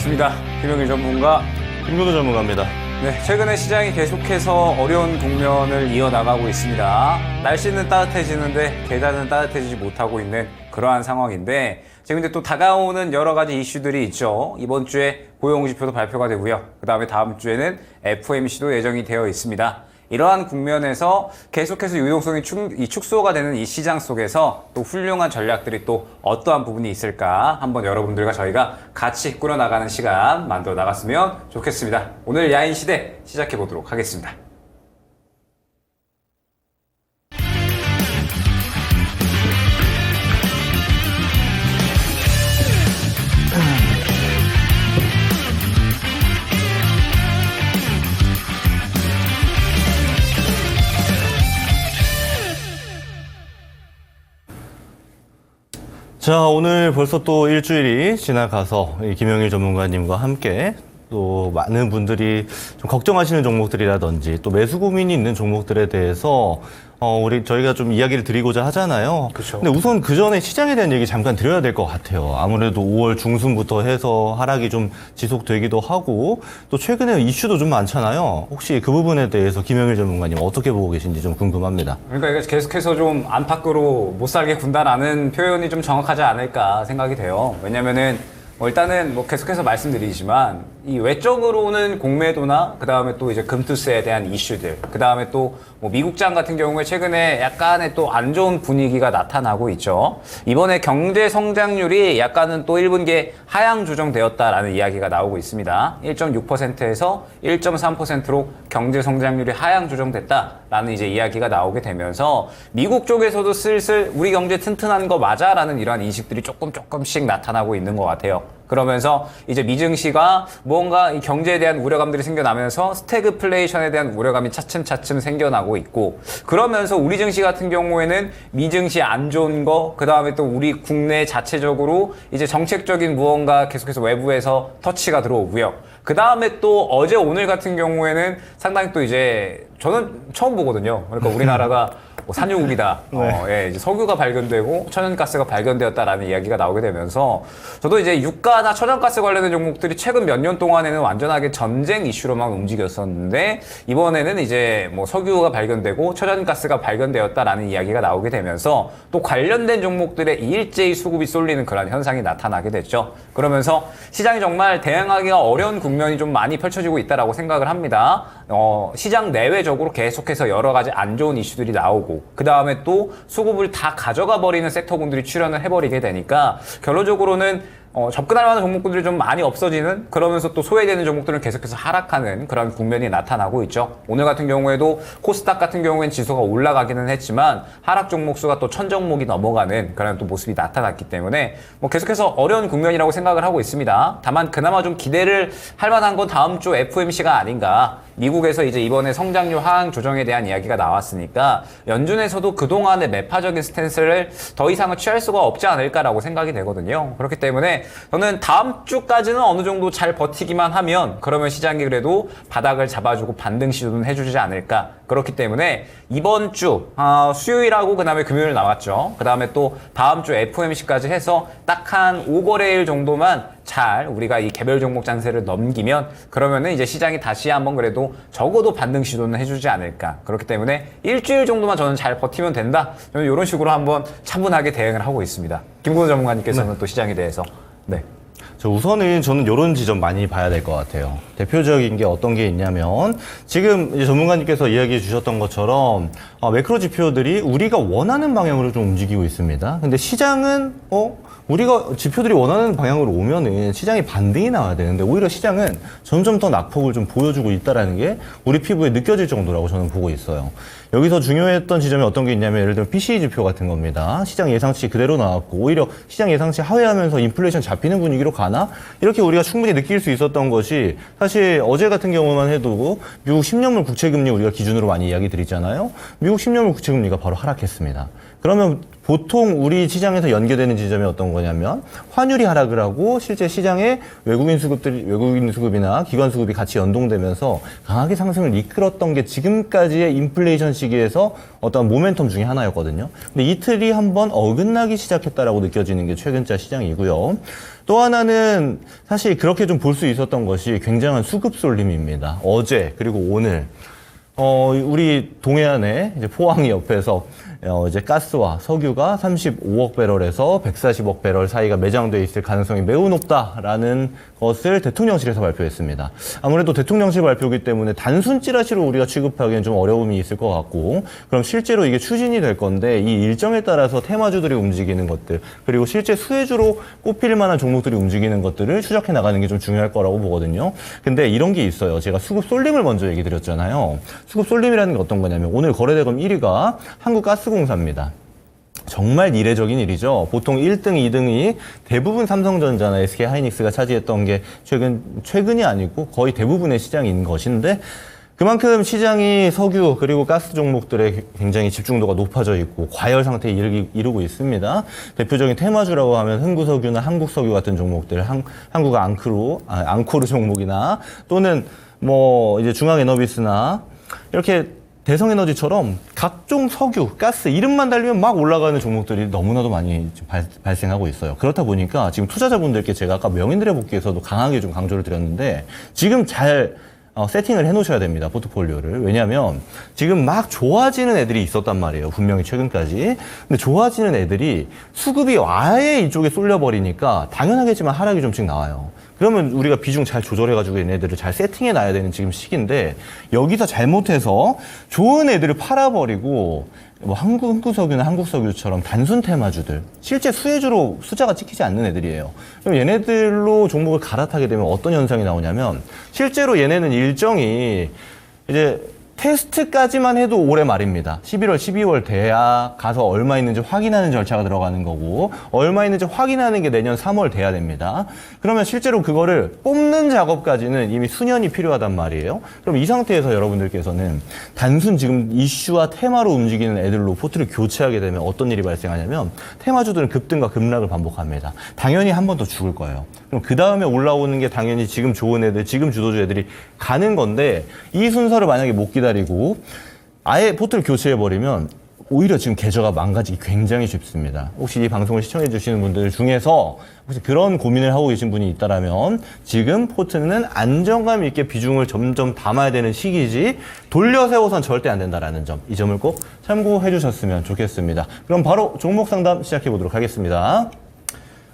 반갑습니다. 김영일 전문가. 김근우 전문가입니다. 네, 최근에 시장이 계속해서 어려운 국면을 이어나가고 있습니다. 날씨는 따뜻해지는데 계단은 따뜻해지지 못하고 있는 그러한 상황인데 지금 이제 또 다가오는 여러 가지 이슈들이 있죠. 이번 주에 고용지표도 발표가 되고요. 그 다음에 다음 주에는 FOMC도 예정이 되어 있습니다. 이러한 국면에서 계속해서 유동성이 축소가 되는 이 시장 속에서 또 훌륭한 전략들이 또 어떠한 부분이 있을까 한번 여러분들과 저희가 같이 꾸려나가는 시간 만들어 나갔으면 좋겠습니다. 오늘 야인시대 시작해 보도록 하겠습니다. 자, 오늘 벌써 또 일주일이 지나가서 김영일 전문가님과 함께 또 많은 분들이 좀 걱정하시는 종목들이라든지 또 매수 고민이 있는 종목들에 대해서 저희가 좀 이야기를 드리고자 하잖아요. 그렇죠. 근데 우선 그 전에 시장에 대한 얘기 잠깐 드려야 될 것 같아요. 아무래도 5월 중순부터 해서 하락이 좀 지속되기도 하고 또 최근에 이슈도 좀 많잖아요. 혹시 그 부분에 대해서 김영일 전문가님 어떻게 보고 계신지 좀 궁금합니다. 그러니까 이게 계속해서 좀 안팎으로 못 살게 군다라는 표현이 좀 정확하지 않을까 생각이 돼요. 왜냐면은 일단은 계속해서 말씀드리지만 이 외적으로는 공매도나 그 다음에 또 이제 금투세에 대한 이슈들, 그 다음에 또 미국장 같은 경우에 최근에 약간의 또 안 좋은 분위기가 나타나고 있죠. 이번에 경제 성장률이 약간은 또 1분기에 하향 조정되었다라는 이야기가 나오고 있습니다. 1.6%에서 1.3%로 경제 성장률이 하향 조정됐다라는 이제 이야기가 나오게 되면서 미국 쪽에서도 슬슬 우리 경제 튼튼한 거 맞아라는 이러한 인식들이 조금씩 나타나고 있는 것 같아요. 그러면서 이제 미증시가 뭔가 이 경제에 대한 우려감들이 생겨나면서 스태그플레이션에 대한 우려감이 차츰차츰 생겨나고 있고, 그러면서 우리 증시 같은 경우에는 미증시 안 좋은 거, 그 다음에 또 우리 국내 자체적으로 이제 정책적인 무언가 계속해서 외부에서 터치가 들어오고요. 그 다음에 또 어제 오늘 같은 경우에는 상당히 또 이제 저는 처음 보거든요. 그러니까 우리나라가 산유국이다. 예, 이제 석유가 발견되고 천연가스가 발견되었다라는 이야기가 나오게 되면서 저도 이제 유가나 천연가스 관련된 종목들이 최근 몇 년 동안에는 완전하게 전쟁 이슈로만 움직였었는데 이번에는 이제 석유가 발견되고 천연가스가 발견되었다라는 이야기가 나오게 되면서 또 관련된 종목들의 일제히 수급이 쏠리는 그런 현상이 나타나게 됐죠. 그러면서 시장이 정말 대응하기가 어려운 국면이 좀 많이 펼쳐지고 있다라고 생각을 합니다. 시장 내외적으로 계속해서 여러 가지 안 좋은 이슈들이 나오고 그 다음에 또 수급을 다 가져가 버리는 섹터군들이 출현을 해버리게 되니까 결론적으로는 접근할 만한 종목들이 좀 많이 없어지는, 그러면서 또 소외되는 종목들은 계속해서 하락하는 그런 국면이 나타나고 있죠. 오늘 같은 경우에도 코스닥 같은 경우에는 지수가 올라가기는 했지만 하락 종목 수가 또 1000종목이 넘어가는 그런 또 모습이 나타났기 때문에 계속해서 어려운 국면이라고 생각을 하고 있습니다. 다만 그나마 좀 기대를 할 만한 건 다음 주 FOMC가 아닌가. 미국에서 이제 이번에 성장률 하향 조정에 대한 이야기가 나왔으니까 연준에서도 그동안의 매파적인 스탠스를 더 이상은 취할 수가 없지 않을까라고 생각이 되거든요. 그렇기 때문에 저는 다음 주까지는 어느 정도 잘 버티기만 하면 그러면 시장이 그래도 바닥을 잡아주고 반등 시도는 해주지 않을까. 그렇기 때문에 이번 주 수요일하고 그 다음에 금요일 나왔죠. 그 다음에 또 다음 주 FOMC까지 해서 딱 한 5거래일 정도만 잘 우리가 이 개별 종목 장세를 넘기면 그러면은 이제 시장이 다시 한번 그래도 적어도 반등 시도는 해주지 않을까. 그렇기 때문에 일주일 정도만 저는 잘 버티면 된다. 저는 이런 식으로 한번 차분하게 대응을 하고 있습니다. 김근우 전문가님께서는 또 시장에 대해서. 네. 우선은 저는 이런 지점 많이 봐야 될 것 같아요. 대표적인 게 어떤 게 있냐면 지금 이제 전문가님께서 이야기해 주셨던 것처럼 매크로 지표들이 우리가 원하는 방향으로 좀 움직이고 있습니다. 근데 시장은 우리가 지표들이 원하는 방향으로 오면은 시장이 반등이 나와야 되는데 오히려 시장은 점점 더 낙폭을 좀 보여주고 있다라는 게 우리 피부에 느껴질 정도라고 저는 보고 있어요. 여기서 중요했던 지점이 어떤 게 있냐면 예를 들면 PCE 지표 같은 겁니다. 시장 예상치 그대로 나왔고 오히려 시장 예상치 하회하면서 인플레이션 잡히는 분위기로 가나? 이렇게 우리가 충분히 느낄 수 있었던 것이 사실 어제 같은 경우만 해도 미국 10년물 국채금리 우리가 기준으로 많이 이야기 드리잖아요. 미국 10년물 국채금리가 바로 하락했습니다. 그러면 보통 우리 시장에서 연계되는 지점이 어떤 거냐면 환율이 하락을 하고 실제 시장에 외국인 수급이나 기관 수급이 같이 연동되면서 강하게 상승을 이끌었던 게 지금까지의 인플레이션 시기에서 어떤 모멘텀 중에 하나였거든요. 근데 이틀이 한번 어긋나기 시작했다라고 느껴지는 게 최근자 시장이고요. 또 하나는 사실 그렇게 좀 볼 수 있었던 것이 굉장한 수급 쏠림입니다. 어제 그리고 오늘 우리 동해안에 이제 포항이 옆에서 이제 가스와 석유가 35억 배럴에서 140억 배럴 사이가 매장돼 있을 가능성이 매우 높다라는 것을 대통령실에서 발표했습니다. 아무래도 대통령실 발표이기 때문에 단순 찌라시로 우리가 취급하기엔 좀 어려움이 있을 것 같고, 그럼 실제로 이게 추진이 될 건데 이 일정에 따라서 테마주들이 움직이는 것들, 그리고 실제 수혜주로 꼽힐 만한 종목들이 움직이는 것들을 추적해 나가는 게 좀 중요할 거라고 보거든요. 근데 이런 게 있어요. 제가 수급 쏠림을 먼저 얘기 드렸잖아요. 수급 쏠림이라는 게 어떤 거냐면 오늘 거래대금 1위가 한국가스공사입니다. 정말 이례적인 일이죠. 보통 1등, 2등이 대부분 삼성전자나 SK하이닉스가 차지했던 게 최근이 아니고 거의 대부분의 시장인 것인데, 그만큼 시장이 석유 그리고 가스 종목들에 굉장히 집중도가 높아져 있고 과열 상태에 이르고 있습니다. 대표적인 테마주라고 하면 흥구석유나 한국석유 같은 종목들, 한국 앙코르 종목이나 또는 뭐 이제 중앙에너비스나 이렇게 대성에너지처럼 각종 석유, 가스 이름만 달리면 막 올라가는 종목들이 너무나도 많이 발생하고 있어요. 그렇다 보니까 지금 투자자분들께 제가 아까 명인들의 복귀에서도 강하게 좀 강조를 드렸는데 지금 잘 세팅을 해놓으셔야 됩니다. 포트폴리오를. 왜냐하면 지금 막 좋아지는 애들이 있었단 말이에요. 분명히 최근까지. 근데 좋아지는 애들이 수급이 아예 이쪽에 쏠려버리니까 당연하겠지만 하락이 좀씩 나와요. 그러면 우리가 비중 잘 조절해가지고 얘네들을 잘 세팅해 놔야 되는 지금 시기인데, 여기서 잘못해서 좋은 애들을 팔아버리고 뭐 한국석유나 한국석유처럼 단순 테마주들, 실제 수혜주로 숫자가 찍히지 않는 애들이에요. 그럼 얘네들로 종목을 갈아타게 되면 어떤 현상이 나오냐면, 실제로 얘네는 일정이 이제 테스트까지만 해도 올해 말입니다. 11월, 12월 돼야 가서 얼마 있는지 확인하는 절차가 들어가는 거고, 얼마 있는지 확인하는 게 내년 3월 돼야 됩니다. 그러면 실제로 그거를 뽑는 작업까지는 이미 수년이 필요하단 말이에요. 그럼 이 상태에서 여러분들께서는 단순 지금 이슈와 테마로 움직이는 애들로 포트를 교체하게 되면 어떤 일이 발생하냐면, 테마주들은 급등과 급락을 반복합니다. 당연히 한 번 더 죽을 거예요. 그럼 그 다음에 올라오는 게 당연히 지금 좋은 애들, 지금 주도주 애들이 가는 건데, 이 순서를 만약에 못 기다리고 아예 포트를 교체해버리면 오히려 지금 계좌가 망가지기 굉장히 쉽습니다. 혹시 이 방송을 시청해 주시는 분들 중에서 혹시 그런 고민을 하고 계신 분이 있다면 지금 포트는 안정감 있게 비중을 점점 담아야 되는 시기지 돌려 세워선 절대 안 된다라는 점, 이 점을 꼭 참고해 주셨으면 좋겠습니다. 그럼 바로 종목 상담 시작해 보도록 하겠습니다.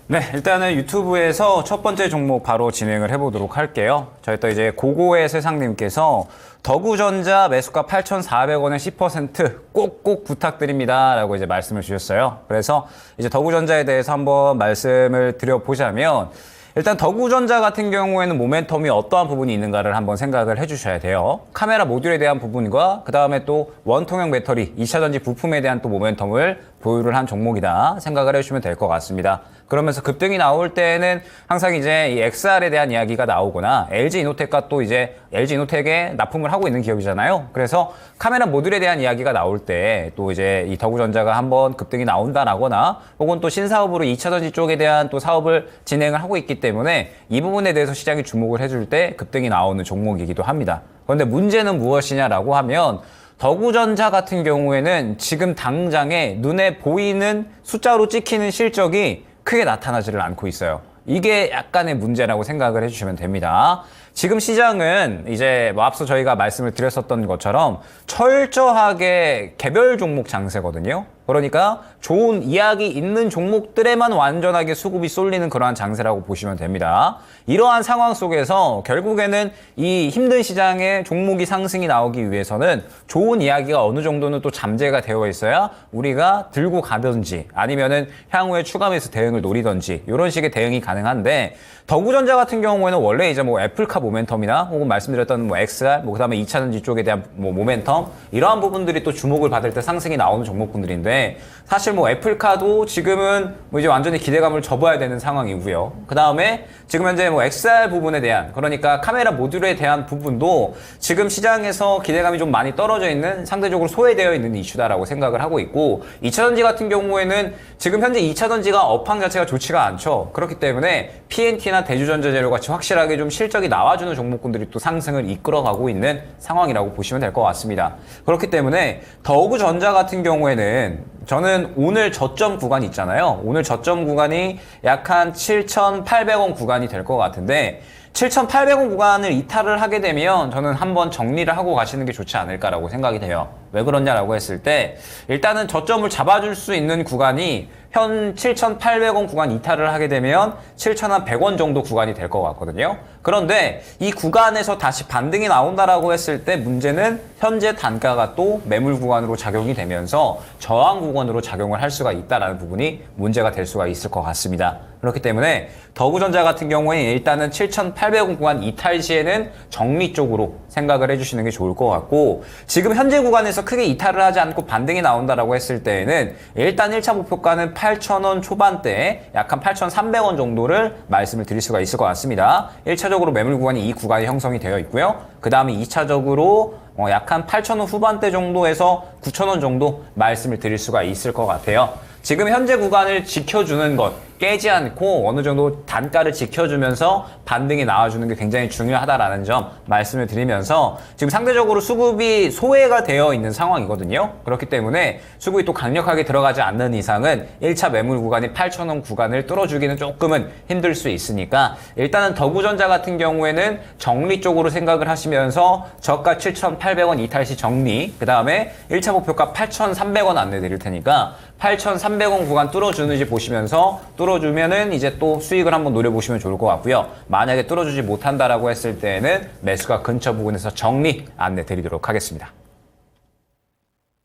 네, 일단은 유튜브에서 첫 번째 종목 바로 진행을 해보도록 할게요. 저희 또 이제 고고의 세상님께서 더구전자 매수가 8,400원에 10% 꼭꼭 부탁드립니다 라고 이제 말씀을 주셨어요. 그래서 이제 더구전자에 대해서 한번 말씀을 드려보자면, 일단 더구전자 같은 경우에는 모멘텀이 어떠한 부분이 있는가를 한번 생각을 해주셔야 돼요. 카메라 모듈에 대한 부분과 그 다음에 또 원통형 배터리, 2차전지 부품에 대한 또 모멘텀을 보유를 한 종목이다 생각을 해주시면 될 것 같습니다. 그러면서 급등이 나올 때는 항상 이제 이 XR에 대한 이야기가 나오거나 LG이노텍과 또 이제 LG이노텍에 납품을 하고 있는 기업이잖아요. 그래서 카메라 모듈에 대한 이야기가 나올 때 또 이제 이 더구전자가 한번 급등이 나온다라거나 혹은 또 신사업으로 2차전지 쪽에 대한 또 사업을 진행을 하고 있기 때문에 이 부분에 대해서 시장이 주목을 해줄 때 급등이 나오는 종목이기도 합니다. 그런데 문제는 무엇이냐라고 하면, 더구전자 같은 경우에는 지금 당장에 눈에 보이는 숫자로 찍히는 실적이 크게 나타나지를 않고 있어요. 이게 약간의 문제라고 생각을 해주시면 됩니다. 지금 시장은 이제 뭐 앞서 저희가 말씀을 드렸었던 것처럼 철저하게 개별 종목 장세거든요. 그러니까 좋은 이야기 있는 종목들에만 완전하게 수급이 쏠리는 그러한 장세라고 보시면 됩니다. 이러한 상황 속에서 결국에는 이 힘든 시장에 종목이 상승이 나오기 위해서는 좋은 이야기가 어느 정도는 또 잠재가 되어 있어야 우리가 들고 가든지 아니면은 향후에 추가 매수 대응을 노리든지 이런 식의 대응이 가능한데, 더구전자 같은 경우에는 원래 이제 뭐 애플카 아프리카 모멘텀이나 혹은 말씀드렸던 뭐 XR, 뭐 그다음에 2차전지 쪽에 대한 뭐 모멘텀 이러한 부분들이 또 주목을 받을 때 상승이 나오는 종목군들인데 사실 뭐 애플카도 지금은 뭐 이제 완전히 기대감을 접어야 되는 상황이고요. 그다음에 지금 현재 뭐 XR 부분에 대한 그러니까 카메라 모듈에 대한 부분도 지금 시장에서 기대감이 좀 많이 떨어져 있는 상대적으로 소외되어 있는 이슈다라고 생각을 하고 있고 2차전지 같은 경우에는 지금 현재 2차전지가 업황 자체가 좋지가 않죠. 그렇기 때문에 PNT나 대주전자재료 같이 확실하게 좀 실적이 나와주는 종목군들이 또 상승을 이끌어가고 있는 상황이라고 보시면 될 것 같습니다. 그렇기 때문에 더우전자 같은 경우에는 저는 오늘 저점 구간 있잖아요. 오늘 저점 구간이 약 한 7,800원 구간이 될 것 같은데 7,800원 구간을 이탈을 하게 되면 저는 한번 정리를 하고 가시는 게 좋지 않을까라고 생각이 돼요. 왜 그러냐라고 했을 때 일단은 저점을 잡아줄 수 있는 구간이 현 7,800원 구간 이탈을 하게 되면 7,100원 정도 구간이 될 것 같거든요. 그런데 이 구간에서 다시 반등이 나온다라고 했을 때 문제는 현재 단가가 또 매물 구간으로 작용이 되면서 저항 구간으로 작용을 할 수가 있다는 부분이 문제가 될 수가 있을 것 같습니다. 그렇기 때문에 더구전자 같은 경우에 일단은 7,800원 구간 이탈 시에는 정리 쪽으로 생각을 해주시는 게 좋을 것 같고 지금 현재 구간에서 크게 이탈을 하지 않고 반등이 나온다라고 했을 때에는 일단 1차 목표가는 8,000원 초반대에 약 한 8,300원 정도를 말씀을 드릴 수가 있을 것 같습니다. 1차적으로 매물 구간이 이 구간이 형성이 되어 있고요. 그 다음에 2차적으로 약 한 8,000원 후반대 정도에서 9,000원 정도 말씀을 드릴 수가 있을 것 같아요. 지금 현재 구간을 지켜주는 것, 깨지 않고 어느 정도 단가를 지켜주면서 반등이 나와주는 게 굉장히 중요하다라는 점 말씀을 드리면서 지금 상대적으로 수급이 소외가 되어 있는 상황이거든요. 그렇기 때문에 수급이 또 강력하게 들어가지 않는 이상은 1차 매물 구간이 8,000원 구간을 뚫어주기는 조금은 힘들 수 있으니까 일단은 더구전자 같은 경우에는 정리 쪽으로 생각을 하시면서 저가 7,800원 이탈 시 정리, 그 다음에 1차 목표가 8,300원 안내 드릴 테니까 8,300원 구간 뚫어주는지 보시면서 뚫어주면은 이제 또 수익을 한번 노려보시면 좋을 것 같고요. 만약에 뚫어주지 못한다라고 했을 때는 매수가 근처 부분에서 정리 안내 드리도록 하겠습니다.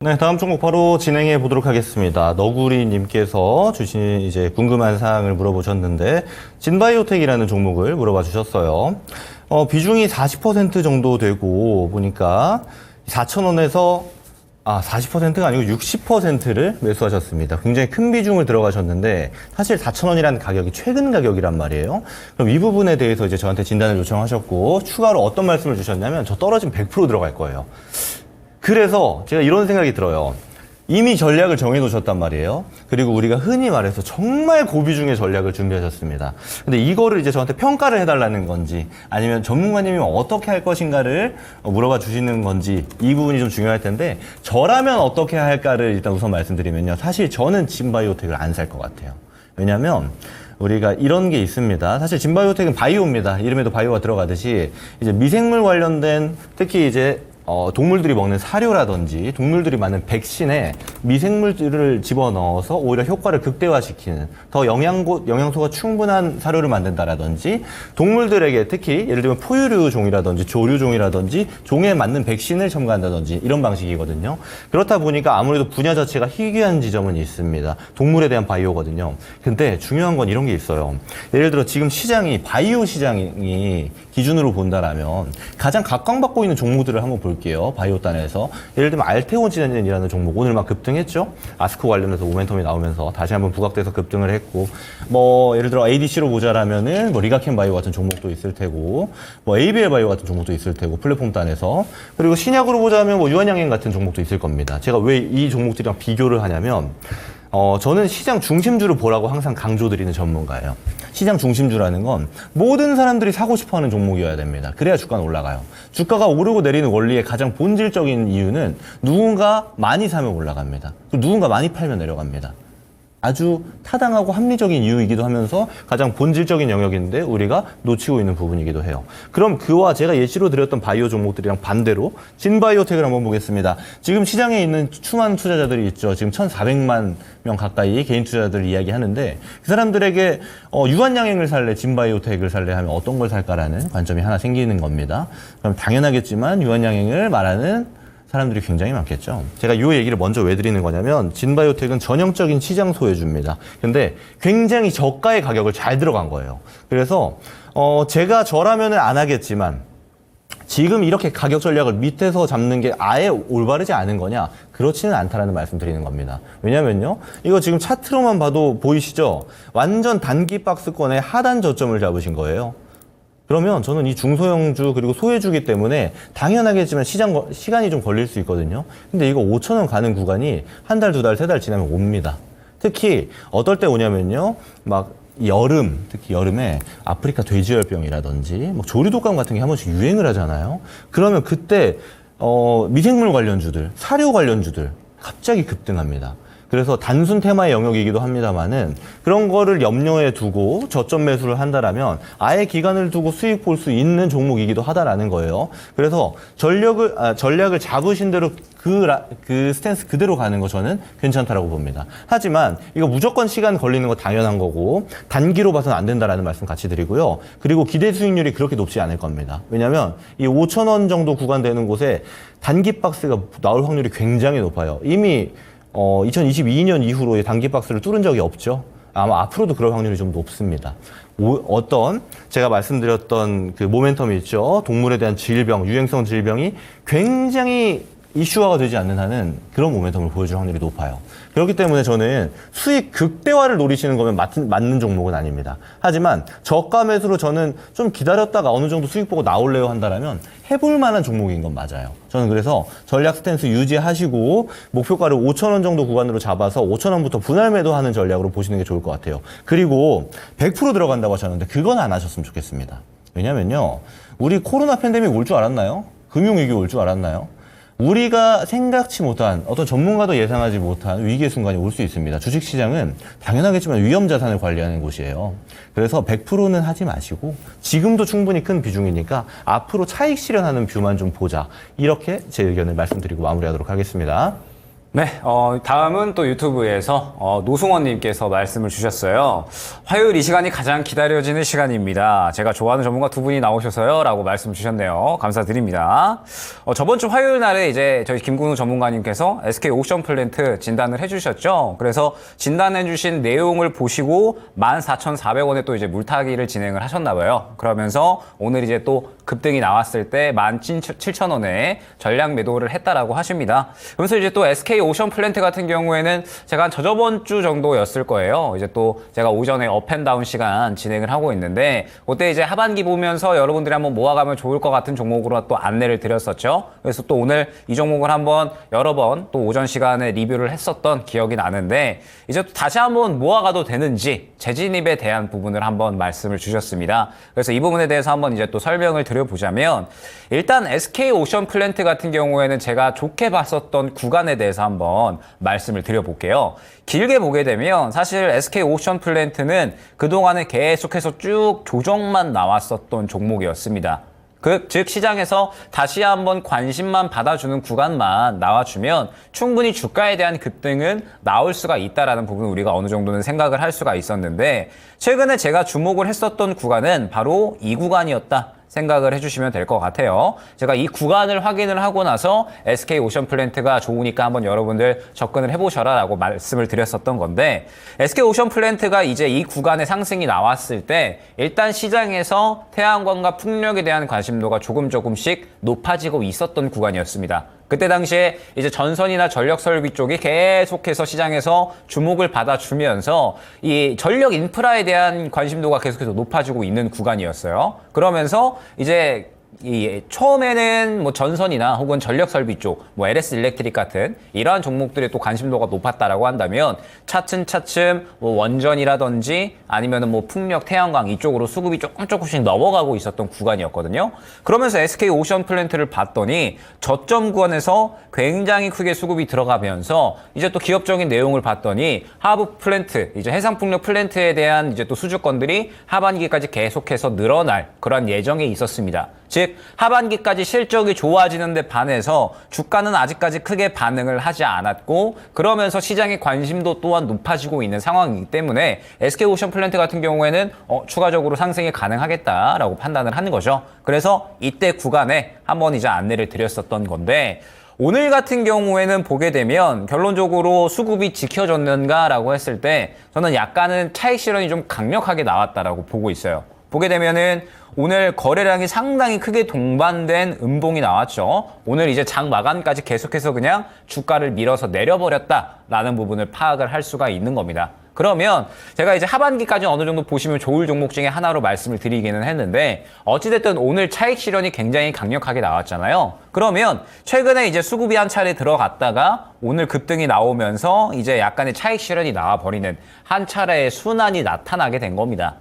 네, 다음 종목 바로 진행해 보도록 하겠습니다. 너구리님께서 주신 이제 궁금한 사항을 물어보셨는데 진바이오텍이라는 종목을 물어봐 주셨어요. 비중이 40% 정도 되고 보니까 4,000원에서 40%가 아니고 60%를 매수하셨습니다. 굉장히 큰 비중을 들어가셨는데 사실 4,000원이라는 가격이 최근 가격이란 말이에요. 그럼 이 부분에 대해서 이제 저한테 진단을 요청하셨고 추가로 어떤 말씀을 주셨냐면 저 떨어지면 100% 들어갈 거예요. 그래서 제가 이런 생각이 들어요. 이미 전략을 정해 놓으셨단 말이에요. 그리고 우리가 흔히 말해서 정말 고비중의 전략을 준비하셨습니다. 근데 이거를 이제 저한테 평가를 해달라는 건지 아니면 전문가님이 어떻게 할 것인가를 물어봐 주시는 건지 이 부분이 좀 중요할 텐데 저라면 어떻게 할까를 일단 우선 말씀드리면요. 사실 저는 진바이오텍을 안 살 것 같아요. 왜냐면 우리가 이런 게 있습니다. 사실 진바이오텍은 바이오입니다. 이름에도 바이오가 들어가듯이 이제 미생물 관련된 특히 이제 동물들이 먹는 사료라든지 동물들이 맞는 백신에 미생물들을 집어넣어서 오히려 효과를 극대화시키는 더 영양소가 충분한 사료를 만든다라든지 동물들에게 특히 예를 들면 포유류 종이라든지 조류 종이라든지 종에 맞는 백신을 첨가한다든지 이런 방식이거든요. 그렇다 보니까 아무래도 분야 자체가 희귀한 지점은 있습니다. 동물에 대한 바이오거든요. 근데 중요한 건 이런 게 있어요. 예를 들어 지금 시장이 바이오 시장이 기준으로 본다라면 가장 각광받고 있는 종목들을 한번 볼게요. 바이오단에서. 예를 들면 알테오젠이라는 종목 오늘 막 급등했죠. 아스코 관련해서 모멘텀이 나오면서 다시 한번 부각돼서 급등을 했고 뭐 예를 들어 ADC로 보자라면은 뭐 리가켄 바이오 같은 종목도 있을 테고 뭐 ABL 바이오 같은 종목도 있을 테고 플랫폼 단에서 그리고 신약으로 보자면 뭐 유한양행 같은 종목도 있을 겁니다. 제가 왜 이 종목들이랑 비교를 하냐면 저는 시장 중심주를 보라고 항상 강조드리는 전문가예요. 시장 중심주라는 건 모든 사람들이 사고 싶어하는 종목이어야 됩니다. 그래야 주가는 올라가요. 주가가 오르고 내리는 원리의 가장 본질적인 이유는 누군가 많이 사면 올라갑니다. 누군가 많이 팔면 내려갑니다. 아주 타당하고 합리적인 이유이기도 하면서 가장 본질적인 영역인데 우리가 놓치고 있는 부분이기도 해요. 그럼 그와 제가 예시로 드렸던 바이오 종목들이랑 반대로 진바이오텍을 한번 보겠습니다. 지금 시장에 있는 수많은 투자자들이 있죠. 지금 1,400만 명 가까이 개인 투자자들 이야기하는데 그 사람들에게 유한양행을 살래, 진바이오텍을 살래 하면 어떤 걸 살까라는 관점이 하나 생기는 겁니다. 그럼 당연하겠지만 유한양행을 말하는 사람들이 굉장히 많겠죠. 제가 이 얘기를 먼저 왜 드리는 거냐면 진바이오텍은 전형적인 시장 소외주입니다. 근데 굉장히 저가의 가격을 잘 들어간 거예요. 그래서 제가 저라면은 안 하겠지만 지금 이렇게 가격 전략을 밑에서 잡는 게 아예 올바르지 않은 거냐? 그렇지는 않다라는 말씀 드리는 겁니다. 왜냐면요. 이거 지금 차트로만 봐도 보이시죠? 완전 단기 박스권의 하단 저점을 잡으신 거예요. 그러면 저는 이 중소형주 그리고 소외주기 때문에 당연하겠지만 시간이 좀 걸릴 수 있거든요. 근데 이거 5,000원 가는 구간이 한 달, 두 달, 세 달 지나면 옵니다. 특히 어떨 때 오냐면요. 막 특히 여름에 아프리카 돼지열병이라든지 뭐 조류독감 같은 게 한 번씩 유행을 하잖아요. 그러면 그때 미생물 관련주들, 사료 관련주들 갑자기 급등합니다. 그래서 단순 테마의 영역이기도 합니다만은 그런 거를 염려에 두고 저점 매수를 한다라면 아예 기간을 두고 수익 볼 수 있는 종목이기도 하다라는 거예요. 그래서 전략을 잡으신 대로 그 스탠스 그대로 가는 거 저는 괜찮다라고 봅니다. 하지만 이거 무조건 시간 걸리는 거 당연한 거고 단기로 봐서는 안 된다라는 말씀 같이 드리고요. 그리고 기대 수익률이 그렇게 높지 않을 겁니다. 왜냐하면 이 5,000원 정도 구간 되는 곳에 단기 박스가 나올 확률이 굉장히 높아요. 이미 2022년 이후로 단기 박스를 뚫은 적이 없죠. 아마 앞으로도 그럴 확률이 좀 높습니다. 제가 말씀드렸던 그 모멘텀이 있죠. 동물에 대한 질병, 유행성 질병이 굉장히 이슈화가 되지 않는 한은 그런 모멘텀을 보여줄 확률이 높아요. 그렇기 때문에 저는 수익 극대화를 노리시는 거면 맞는 종목은 아닙니다. 하지만 저가 매수로 저는 좀 기다렸다가 어느 정도 수익 보고 나올래요 한다라면 해볼 만한 종목인 건 맞아요. 저는 그래서 전략 스탠스 유지하시고 목표가를 5,000원 정도 구간으로 잡아서 5,000원부터 분할 매도하는 전략으로 보시는 게 좋을 것 같아요. 그리고 100% 들어간다고 하셨는데 그건 안 하셨으면 좋겠습니다. 왜냐면요. 우리 코로나 팬데믹 올 줄 알았나요? 금융위기 올 줄 알았나요? 우리가 생각치 못한 어떤 전문가도 예상하지 못한 위기의 순간이 올 수 있습니다. 주식시장은 당연하겠지만 위험자산을 관리하는 곳이에요. 그래서 100%는 하지 마시고 지금도 충분히 큰 비중이니까 앞으로 차익 실현하는 뷰만 좀 보자. 이렇게 제 의견을 말씀드리고 마무리하도록 하겠습니다. 네, 다음은 또 유튜브에서 노승원님께서 말씀을 주셨어요. 화요일 이 시간이 가장 기다려지는 시간입니다. 제가 좋아하는 전문가 두 분이 나오셔서요 라고 말씀 주셨네요. 감사드립니다. 저번 주 화요일 날에 이제 저희 김근우 전문가님께서 SK 옥션 플랜트 진단을 해주셨죠. 그래서 진단해주신 내용을 보시고 14,400원에 또 이제 물타기를 진행을 하셨나봐요. 그러면서 오늘 이제 또 급등이 나왔을 때 17,000원에 전량 매도를 했다라고 하십니다. 그러면서 이제 또 SK 오션 플랜트 같은 경우에는 제가 한 저번 주 정도였을 거예요. 이제 또 제가 오전에 업앤다운 시간 진행을 하고 있는데 그때 이제 하반기 보면서 여러분들이 한번 모아가면 좋을 것 같은 종목으로 또 안내를 드렸었죠. 그래서 또 오늘 이 종목을 한번 여러 번 또 오전 시간에 리뷰를 했었던 기억이 나는데 이제 또 다시 한번 모아가도 되는지 재진입에 대한 부분을 한번 말씀을 주셨습니다. 그래서 이 부분에 대해서 한번 이제 또 설명을 드려보자면 일단 SK 오션 플랜트 같은 경우에는 제가 좋게 봤었던 구간에 대해서 한번 말씀을 드려볼게요. 길게 보게 되면 사실 SK 오션 플랜트는 그동안에 계속해서 쭉 조정만 나왔었던 종목이었습니다. 즉 시장에서 다시 한번 관심만 받아주는 구간만 나와주면 충분히 주가에 대한 급등은 나올 수가 있다라는 부분 우리가 어느 정도는 생각을 할 수가 있었는데 최근에 제가 주목을 했었던 구간은 바로 이 구간이었다. 생각을 해주시면 될 것 같아요. 제가 이 구간을 확인을 하고 나서 SK 오션 플랜트가 좋으니까 한번 여러분들 접근을 해보셔라 라고 말씀을 드렸었던 건데 SK 오션 플랜트가 이제 이 구간에 상승이 나왔을 때 일단 시장에서 태양광과 풍력에 대한 관심도가 조금씩 높아지고 있었던 구간이었습니다. 그때 당시에 이제 전선이나 전력 설비 쪽이 계속해서 시장에서 주목을 받아주면서 이 전력 인프라에 대한 관심도가 계속해서 높아지고 있는 구간이었어요. 그러면서 이제 처음에는 뭐 전선이나 혹은 전력 설비 쪽, 뭐 LS 일렉트릭 같은 이러한 종목들의 또 관심도가 높았다라고 한다면 차츰 뭐 원전이라든지 아니면은 뭐 풍력, 태양광 이쪽으로 수급이 조금씩 넘어가고 있었던 구간이었거든요. 그러면서 SK 오션 플랜트를 봤더니 저점 구간에서 굉장히 크게 수급이 들어가면서 이제 또 기업적인 내용을 봤더니 하부 플랜트, 이제 해상풍력 플랜트에 대한 이제 또 수주권들이 하반기까지 계속해서 늘어날 그런 예정이 있었습니다. 즉 하반기까지 실적이 좋아지는 데 반해서 주가는 아직까지 크게 반응을 하지 않았고 그러면서 시장의 관심도 또한 높아지고 있는 상황이기 때문에 SK 오션 플랜트 같은 경우에는 추가적으로 상승이 가능하겠다라고 판단을 하는 거죠. 그래서 이때 구간에 한번 이제 안내를 드렸었던 건데 오늘 같은 경우에는 보게 되면 결론적으로 수급이 지켜졌는가라고 했을 때 저는 약간은 차익 실현이 좀 강력하게 나왔다라고 보고 있어요. 보게 되면은 오늘 거래량이 상당히 크게 동반된 음봉이 나왔죠. 오늘 이제 장 마감까지 계속해서 그냥 주가를 밀어서 내려버렸다라는 부분을 파악을 할 수가 있는 겁니다. 그러면 제가 이제 하반기까지 어느 정도 보시면 좋을 종목 중에 하나로 말씀을 드리기는 했는데 어찌됐든 오늘 차익 실현이 굉장히 강력하게 나왔잖아요. 그러면 최근에 이제 수급이 한 차례 들어갔다가 오늘 급등이 나오면서 이제 약간의 차익 실현이 나와버리는 한 차례의 순환이 나타나게 된 겁니다.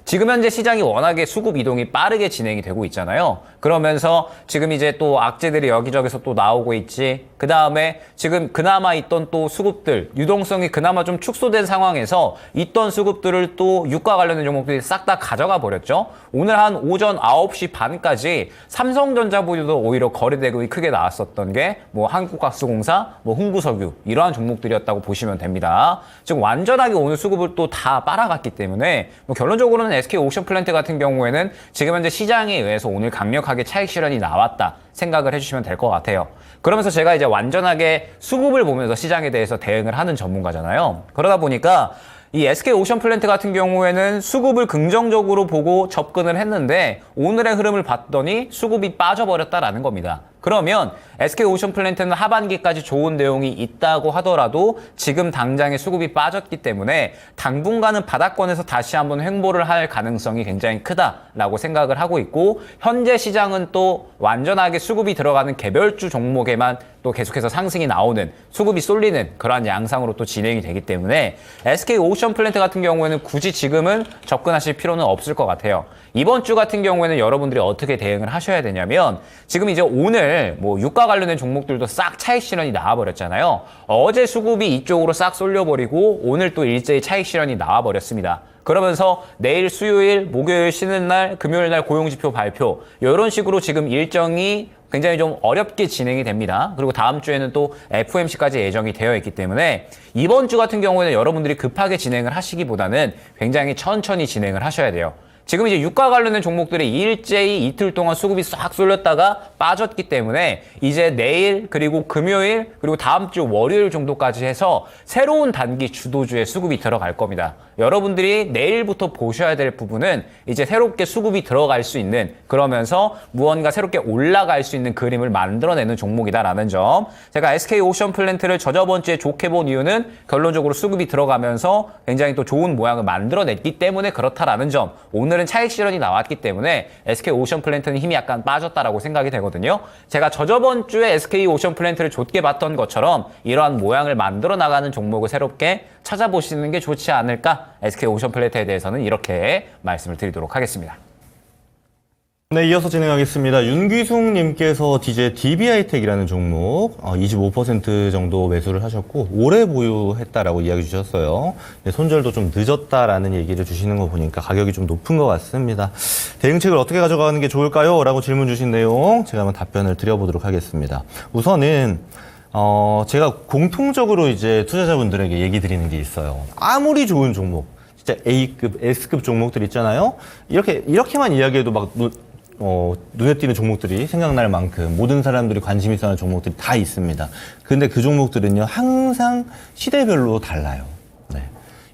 지금 현재 시장이 워낙에 수급 이동이 빠르게 진행이 되고 있잖아요. 그러면서 지금 이제 또 악재들이 여기저기서 또 나오고 있지. 그 다음에 지금 그나마 있던 또 수급들, 유동성이 그나마 좀 축소된 상황에서 있던 수급들을 또 유가 관련된 종목들이 싹 다 가져가 버렸죠. 오늘 한 오전 9시 반까지 삼성전자보다도 오히려 거래대금이 크게 나왔었던 게 뭐 한국가스공사, 뭐 흥구석유 이러한 종목들이었다고 보시면 됩니다. 지금 완전하게 오늘 수급을 또 다 빨아갔기 때문에 뭐 결론적으로는 SK오션플랜트 같은 경우에는 지금 현재 시장에 의해서 오늘 강력하게 차익 실현이 나왔다 생각을 해주시면 될 것 같아요. 그러면서 제가 이제 완전하게 수급을 보면서 시장에 대해서 대응을 하는 전문가잖아요. 그러다 보니까 이 SK오션플랜트 같은 경우에는 수급을 긍정적으로 보고 접근을 했는데 오늘의 흐름을 봤더니 수급이 빠져버렸다라는 겁니다. 그러면 SK오션플랜트는 하반기까지 좋은 내용이 있다고 하더라도 지금 당장의 수급이 빠졌기 때문에 당분간은 바닥권에서 다시 한번 횡보를 할 가능성이 굉장히 크다라고 생각을 하고 있고 현재 시장은 또 완전하게 수급이 들어가는 개별주 종목에만 또 계속해서 상승이 나오는 수급이 쏠리는 그러한 양상으로 또 진행이 되기 때문에 SK오션플랜트 같은 경우에는 굳이 지금은 접근하실 필요는 없을 것 같아요. 이번 주 같은 경우에는 여러분들이 어떻게 대응을 하셔야 되냐면 지금 이제 오늘 뭐 유가 관련된 종목들도 싹 차익 실현이 나와버렸잖아요. 어제 수급이 이쪽으로 싹 쏠려버리고 오늘 또 일제히 차익 실현이 나와버렸습니다. 그러면서 내일 수요일, 목요일 쉬는 날, 금요일 날 고용지표 발표 이런 식으로 지금 일정이 굉장히 좀 어렵게 진행이 됩니다. 그리고 다음 주에는 또 FOMC까지 예정이 되어 있기 때문에 이번 주 같은 경우에는 여러분들이 급하게 진행을 하시기보다는 굉장히 천천히 진행을 하셔야 돼요. 지금 이제 유가 관련된 종목들이 일제히 이틀 동안 수급이 싹 쏠렸다가 빠졌기 때문에 이제 내일 그리고 금요일 그리고 다음 주 월요일 정도까지 해서 새로운 단기 주도주의 수급이 들어갈 겁니다. 여러분들이 내일부터 보셔야 될 부분은 이제 새롭게 수급이 들어갈 수 있는 그러면서 무언가 새롭게 올라갈 수 있는 그림을 만들어내는 종목이다라는 점. 제가 SK오션플랜트를 저저번 주에 좋게 본 이유는 결론적으로 수급이 들어가면서 굉장히 또 좋은 모양을 만들어냈기 때문에 그렇다라는 점. 오늘은 차익 실현이 나왔기 때문에 SK오션플랜트는 힘이 약간 빠졌다라고 생각이 되거든요. 제가 저저번 주에 SK오션플랜트를 좋게 봤던 것처럼 이러한 모양을 만들어 나가는 종목을 새롭게 찾아보시는 게 좋지 않을까? SK오션플랜트에 대해서는 이렇게 말씀을 드리도록 하겠습니다. 네, 이어서 진행하겠습니다. 윤기숙님께서 DJ DB하이텍이라는 종목 25% 정도 매수를 하셨고 오래 보유했다라고 이야기 주셨어요. 네, 손절도 좀 늦었다라는 얘기를 주시는 거 보니까 가격이 좀 높은 것 같습니다. 대응책을 어떻게 가져가는 게 좋을까요? 라고 질문 주신 내용 제가 한번 답변을 드려보도록 하겠습니다. 우선은 제가 공통적으로 이제 투자자분들에게 얘기 드리는 게 있어요. 아무리 좋은 종목, 진짜 A급, S급 종목들 있잖아요. 이렇게만 이야기해도 막 눈에 띄는 종목들이 생각날 만큼 모든 사람들이 관심 있어 하는 종목들이 다 있습니다. 근데 그 종목들은요, 항상 시대별로 달라요. 네.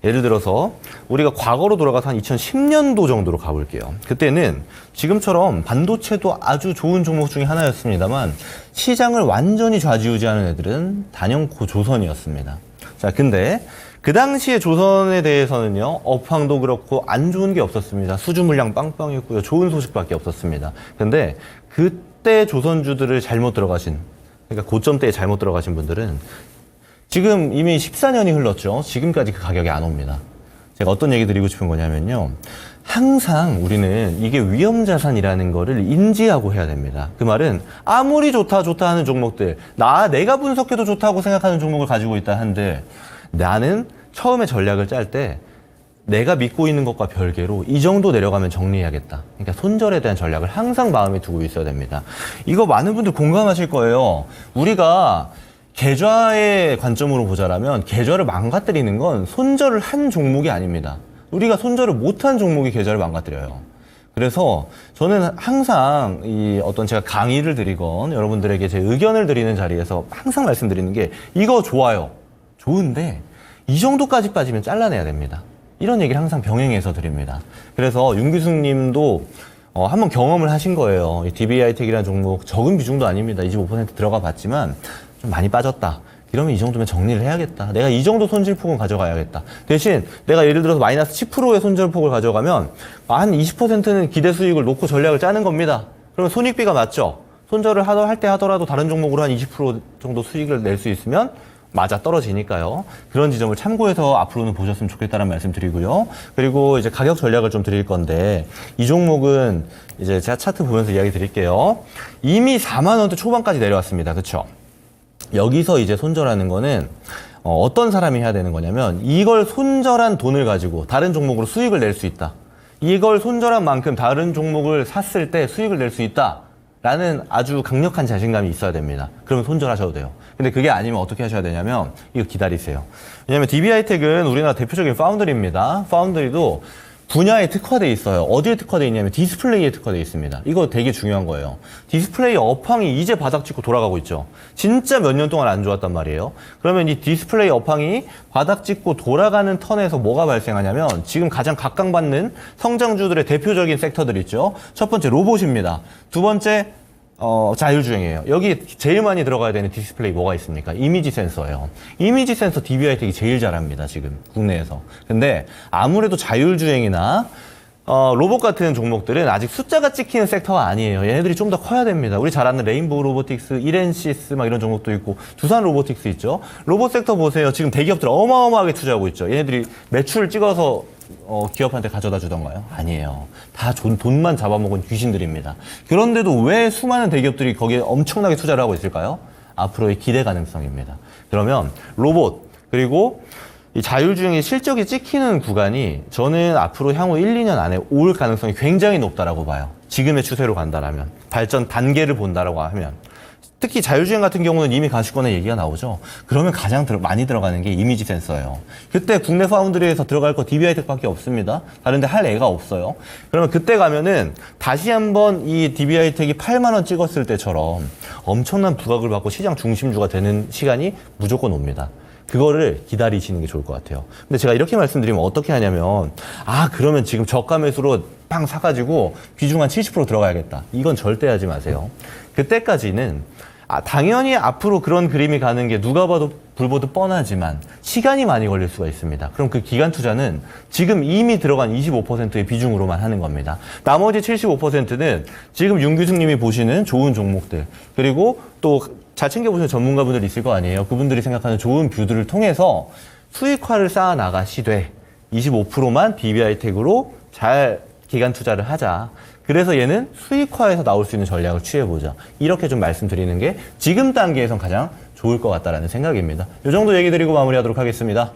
예를 들어서 우리가 과거로 돌아가서 한 2010년도 정도로 가볼게요. 그때는 지금처럼 반도체도 아주 좋은 종목 중에 하나였습니다만 시장을 완전히 좌지우지하는 애들은 단연 고조선이었습니다. 자, 근데 그 당시에 조선에 대해서는요, 업황도 그렇고 안 좋은 게 없었습니다. 수주 물량 빵빵했고요. 좋은 소식밖에 없었습니다. 근데 그때 조선주들을 잘못 들어가신, 그러니까 고점대에 잘못 들어가신 분들은 지금 이미 14년이 흘렀죠. 지금까지 그 가격이 안 옵니다. 제가 어떤 얘기 드리고 싶은 거냐면요. 항상 우리는 이게 위험자산이라는 거를 인지하고 해야 됩니다. 그 말은 아무리 좋다 하는 종목들, 내가 분석해도 좋다고 생각하는 종목을 가지고 있다 한들 나는 처음에 전략을 짤 때 내가 믿고 있는 것과 별개로 이 정도 내려가면 정리해야겠다. 그러니까 손절에 대한 전략을 항상 마음에 두고 있어야 됩니다. 이거 많은 분들 공감하실 거예요. 우리가 계좌의 관점으로 보자라면 계좌를 망가뜨리는 건 손절을 한 종목이 아닙니다. 우리가 손절을 못한 종목이 계좌를 망가뜨려요. 그래서 저는 항상 제가 강의를 드리건 여러분들에게 제 의견을 드리는 자리에서 항상 말씀드리는 게 이거 좋아요. 좋은데 이 정도까지 빠지면 잘라내야 됩니다. 이런 얘기를 항상 병행해서 드립니다. 그래서 윤규숙 님도 한번 경험을 하신 거예요. 이 DB하이텍이라는 종목 적은 비중도 아닙니다. 25% 들어가 봤지만 좀 많이 빠졌다. 이러면 이 정도면 정리를 해야겠다. 내가 이 정도 손실폭은 가져가야겠다. 대신 내가 예를 들어서 마이너스 10%의 손실폭을 가져가면 한 20%는 기대 수익을 놓고 전략을 짜는 겁니다. 그러면 손익비가 맞죠? 손절을 할 때 하더라도 다른 종목으로 한 20% 정도 수익을 낼 수 있으면 맞아 떨어지니까요. 그런 지점을 참고해서 앞으로는 보셨으면 좋겠다는 말씀 드리고요. 그리고 이제 가격 전략을 좀 드릴 건데 이 종목은 이제 제가 차트 보면서 이야기 드릴게요. 이미 4만 원대 초반까지 내려왔습니다. 그렇죠? 여기서 이제 손절하는 거는 어떤 사람이 해야 되는 거냐면 이걸 손절한 돈을 가지고 다른 종목으로 수익을 낼 수 있다. 이걸 손절한 만큼 다른 종목을 샀을 때 수익을 낼 수 있다. 라는 아주 강력한 자신감이 있어야 됩니다. 그러면 손절하셔도 돼요. 근데 그게 아니면 어떻게 하셔야 되냐면 이거 기다리세요. 왜냐면 DB하이텍은 우리나라 대표적인 파운드리입니다. 파운드리도 분야에 특화되어 있어요. 어디에 특화되어 있냐면 디스플레이에 특화되어 있습니다. 이거 되게 중요한 거예요. 디스플레이 업황이 이제 바닥 찍고 돌아가고 있죠. 진짜 몇 년 동안 안 좋았단 말이에요. 그러면 이 디스플레이 업황이 바닥 찍고 돌아가는 턴에서 뭐가 발생하냐면 지금 가장 각광받는 성장주들의 대표적인 섹터들 있죠. 첫 번째 로봇입니다. 두 번째 자율주행이에요. 여기 제일 많이 들어가야 되는 디스플레이 뭐가 있습니까? 이미지 센서예요. 이미지 센서 DB하이텍이 제일 잘합니다, 지금 국내에서. 근데 아무래도 자율주행이나 로봇 같은 종목들은 아직 숫자가 찍히는 섹터가 아니에요. 얘네들이 좀 더 커야 됩니다. 우리 잘 아는 레인보우 로보틱스, 이렌시스 막 이런 종목도 있고 두산 로보틱스 있죠. 로봇 섹터 보세요. 지금 대기업들 어마어마하게 투자하고 있죠. 얘네들이 매출 찍어서 기업한테 가져다 주던가요? 아니에요. 다 돈만 잡아먹은 귀신들입니다. 그런데도 왜 수많은 대기업들이 거기에 엄청나게 투자를 하고 있을까요? 앞으로의 기대 가능성입니다. 그러면 로봇 그리고 이 자율주행의 실적이 찍히는 구간이 저는 앞으로 향후 1, 2년 안에 올 가능성이 굉장히 높다라고 봐요. 지금의 추세로 간다라면 발전 단계를 본다라고 하면 특히 자율주행 같은 경우는 이미 가시권에 얘기가 나오죠. 그러면 가장 많이 들어가는 게 이미지 센서예요. 그때 국내 파운드리에서 들어갈 거 DB하이텍밖에 없습니다. 다른 데 할 애가 없어요. 그러면 그때 가면은 다시 한번 이 DB하이텍이 8만 원 찍었을 때처럼 엄청난 부각을 받고 시장 중심주가 되는 시간이 무조건 옵니다. 그거를 기다리시는 게 좋을 것 같아요. 근데 제가 이렇게 말씀드리면 어떻게 하냐면 그러면 지금 저가 매수로 빵 사가지고 비중 한 70% 들어가야겠다. 이건 절대 하지 마세요. 그때까지는 당연히 앞으로 그런 그림이 가는 게 누가 봐도 불보듯 뻔하지만 시간이 많이 걸릴 수가 있습니다. 그럼 그 기간 투자는 지금 이미 들어간 25%의 비중으로만 하는 겁니다. 나머지 75%는 지금 윤규숙 님이 보시는 좋은 종목들 그리고 또 잘 챙겨보시는 전문가분들이 있을 거 아니에요. 그분들이 생각하는 좋은 뷰들을 통해서 수익화를 쌓아 나가시되 25%만 DB하이텍으로 잘 기간 투자를 하자. 그래서 얘는 수익화에서 나올 수 있는 전략을 취해보자. 이렇게 좀 말씀드리는 게 지금 단계에선 가장 좋을 것 같다라는 생각입니다. 이 정도 얘기 드리고 마무리하도록 하겠습니다.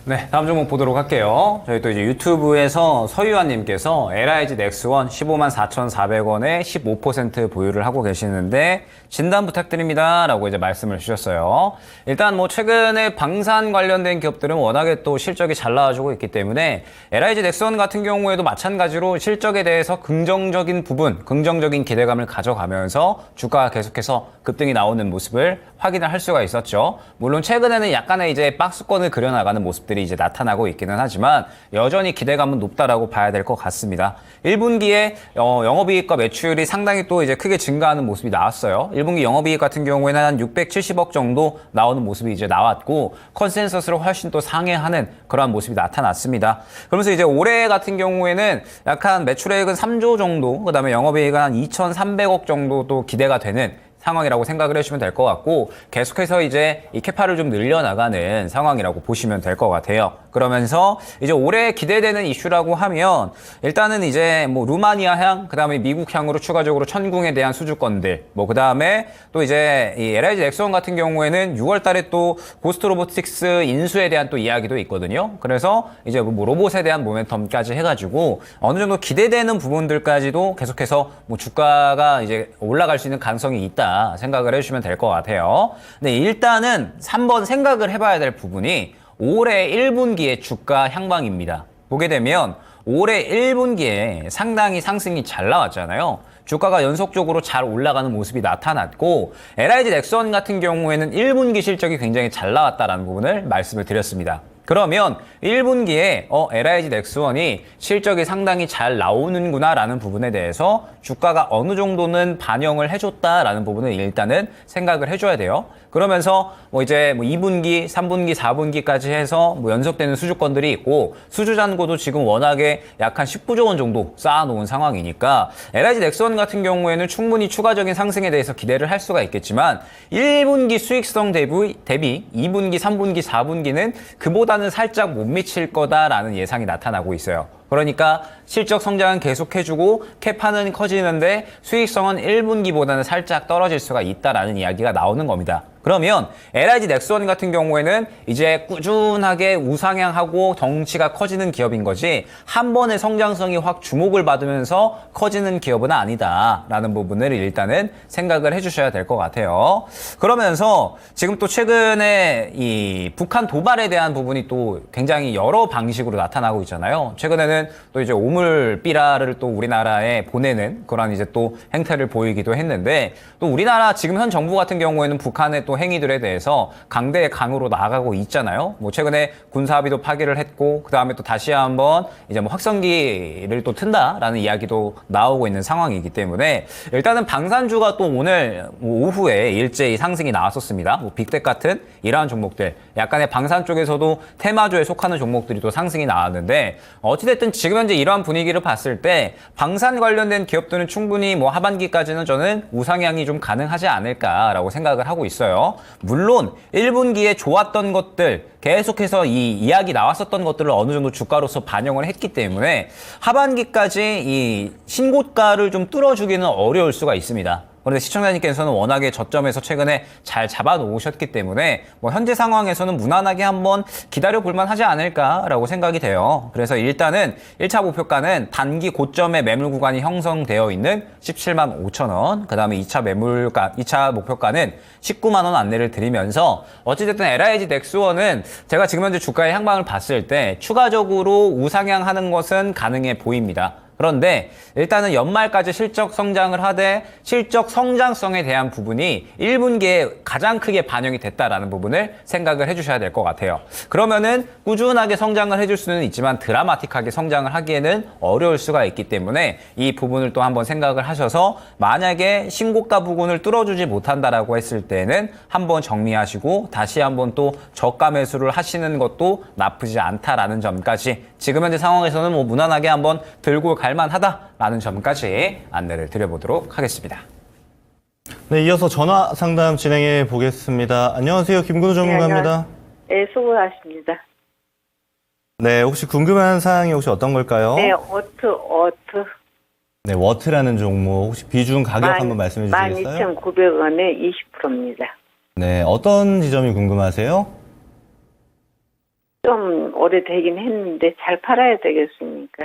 네, 다음 종목 보도록 할게요. 저희 또 이제 유튜브에서 서유아님께서 LIG 넥스원 15만 4,400원에 15% 보유를 하고 계시는데 진단 부탁드립니다. 라고 이제 말씀을 주셨어요. 일단 뭐 최근에 방산 관련된 기업들은 워낙에 또 실적이 잘 나와주고 있기 때문에 LIG 넥스원 같은 경우에도 마찬가지로 실적에 대해서 긍정적인 부분, 긍정적인 기대감을 가져가면서 주가가 계속해서 급등이 나오는 모습을 확인을 할 수가 있었죠. 물론 최근에는 약간의 이제 박스권을 그려나가는 모습들이 이제 나타나고 있기는 하지만 여전히 기대감은 높다라고 봐야 될 것 같습니다. 1분기에 영업이익과 매출이 상당히 또 이제 크게 증가하는 모습이 나왔어요. 1분기 영업이익 같은 경우에는 한 670억 정도 나오는 모습이 이제 나왔고 컨센서스를 훨씬 또 상회하는 그러한 모습이 나타났습니다. 그러면서 이제 올해 같은 경우에는 약간 매출액은 3조 정도, 그다음에 영업이익은 한 2,300억 정도 또 기대가 되는 상황이라고 생각을 해주시면 될 것 같고 계속해서 이제 이 캐파를 좀 늘려나가는 상황이라고 보시면 될 것 같아요. 그러면서 이제 올해 기대되는 이슈라고 하면 일단은 이제 뭐 루마니아향, 그다음에 미국향으로 추가적으로 천궁에 대한 수주권들, 뭐 그다음에 또 이제 이 LIG 넥스원 같은 경우에는 6월달에 또 고스트 로보틱스 인수에 대한 또 이야기도 있거든요. 그래서 이제 뭐 로봇에 대한 모멘텀까지 해가지고 어느 정도 기대되는 부분들까지도 계속해서 뭐 주가가 이제 올라갈 수 있는 가능성이 있다 생각을 해주시면 될 것 같아요. 근데 일단은 3번 생각을 해봐야 될 부분이 올해 1분기의 주가 향방입니다. 보게 되면 올해 1분기에 상당히 상승이 잘 나왔잖아요. 주가가 연속적으로 잘 올라가는 모습이 나타났고 LIG 넥스원 같은 경우에는 1분기 실적이 굉장히 잘 나왔다라는 부분을 말씀을 드렸습니다. 그러면 1분기에 LIG 넥스원이 실적이 상당히 잘 나오는구나라는 부분에 대해서 주가가 어느 정도는 반영을 해줬다라는 부분을 일단은 생각을 해줘야 돼요. 그러면서 이제 2분기, 3분기, 4분기까지 해서 연속되는 수주권들이 있고 수주 잔고도 지금 워낙에 약 한 19조 원 정도 쌓아놓은 상황이니까 LIG 넥스원 같은 경우에는 충분히 추가적인 상승에 대해서 기대를 할 수가 있겠지만 1분기 수익성 대비 2분기, 3분기, 4분기는 그보다는 살짝 못 미칠 거다라는 예상이 나타나고 있어요. 그러니까 실적 성장은 계속해주고 캐파는 커지는데 수익성은 1분기보다는 살짝 떨어질 수가 있다라는 이야기가 나오는 겁니다. 그러면 LIG 넥스원 같은 경우에는 이제 꾸준하게 우상향하고 덩치가 커지는 기업인 거지 한 번의 성장성이 확 주목을 받으면서 커지는 기업은 아니다라는 부분을 일단은 생각을 해주셔야 될 것 같아요. 그러면서 지금 또 최근에 이 북한 도발에 대한 부분이 또 굉장히 여러 방식으로 나타나고 있잖아요. 최근에는 또 이제 오물비라를 또 우리나라에 보내는 그런 이제 또 행태를 보이기도 했는데 또 우리나라 지금 현 정부 같은 경우에는 북한의 또 행위들에 대해서 강대의 강으로 나아가고 있잖아요. 최근에 군사합의도 파기를 했고 그 다음에 또 다시 한번 이제 확성기를 또 튼다라는 이야기도 나오고 있는 상황이기 때문에 일단은 방산주가 또 오늘 오후에 일제히 상승이 나왔었습니다. 빅텍 같은 이러한 종목들 약간의 방산 쪽에서도 테마주에 속하는 종목들이 또 상승이 나왔는데 어찌됐든 지금 현재 이러한 분위기를 봤을 때 방산 관련된 기업들은 충분히 하반기까지는 저는 우상향이 좀 가능하지 않을까라고 생각을 하고 있어요. 물론 1분기에 좋았던 것들 계속해서 이 이야기 나왔었던 것들을 어느 정도 주가로서 반영을 했기 때문에 하반기까지 이 신고가를 좀 뚫어주기는 어려울 수가 있습니다. 그런데 시청자님께서는 워낙에 저점에서 최근에 잘 잡아놓으셨기 때문에 현재 상황에서는 무난하게 한번 기다려볼만 하지 않을까라고 생각이 돼요. 그래서 일단은 1차 목표가는 단기 고점의 매물 구간이 형성되어 있는 17만 5천 원, 그 다음에 2차 목표가는 19만 원 안내를 드리면서 어찌됐든 LIG 넥스원은 제가 지금 현재 주가의 향방을 봤을 때 추가적으로 우상향하는 것은 가능해 보입니다. 그런데 일단은 연말까지 실적 성장을 하되 실적 성장성에 대한 부분이 1분기에 가장 크게 반영이 됐다라는 부분을 생각을 해주셔야 될 것 같아요. 그러면은 꾸준하게 성장을 해줄 수는 있지만 드라마틱하게 성장을 하기에는 어려울 수가 있기 때문에 이 부분을 또 한번 생각을 하셔서 만약에 신고가 부분을 뚫어주지 못한다라고 했을 때는 한번 정리하시고 다시 한번 또 저가 매수를 하시는 것도 나쁘지 않다라는 점까지 지금 현재 상황에서는 무난하게 한번 들고 갈만하다라는 점까지 안내를 드려보도록 하겠습니다. 네, 이어서 전화 상담 진행해 보겠습니다. 안녕하세요, 김근우 전문가입니다. 네, 수고하십니다. 네, 혹시 궁금한 사항이 혹시 어떤 걸까요? 네, 워트. 네, 워트라는 종목 혹시 비중 가격 한번 말씀해 주시겠어요? 12,900원에 20%입니다. 네, 어떤 지점이 궁금하세요? 좀 오래되긴 했는데 잘 팔아야 되겠습니까?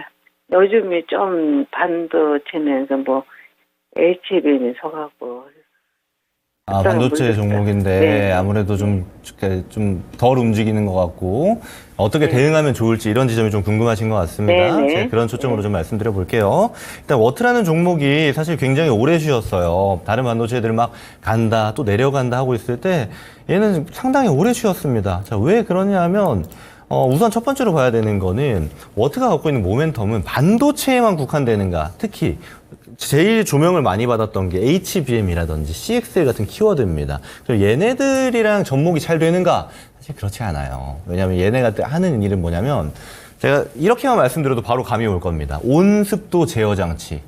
요즘에 좀 반도체면서 HBM이 서가고. 아, 반도체 종목인데 네. 아무래도 좀 덜 움직이는 것 같고 어떻게 대응하면 좋을지 이런 지점이 좀 궁금하신 것 같습니다. 네, 네. 제가 그런 초점으로 좀 말씀드려 볼게요. 일단 워트라는 종목이 사실 굉장히 오래 쉬었어요. 다른 반도체들 막 간다 또 내려간다 하고 있을 때 얘는 상당히 오래 쉬었습니다. 자, 왜 그러냐 하면 우선 첫 번째로 봐야 되는 거는 워트가 갖고 있는 모멘텀은 반도체에만 국한되는가, 특히 제일 조명을 많이 받았던 게 HBM이라든지 CXL 같은 키워드입니다. 그래서 얘네들이랑 접목이 잘 되는가? 사실 그렇지 않아요. 왜냐하면 얘네가 하는 일은 뭐냐면 제가 이렇게만 말씀드려도 바로 감이 올 겁니다. 온습도 제어 장치,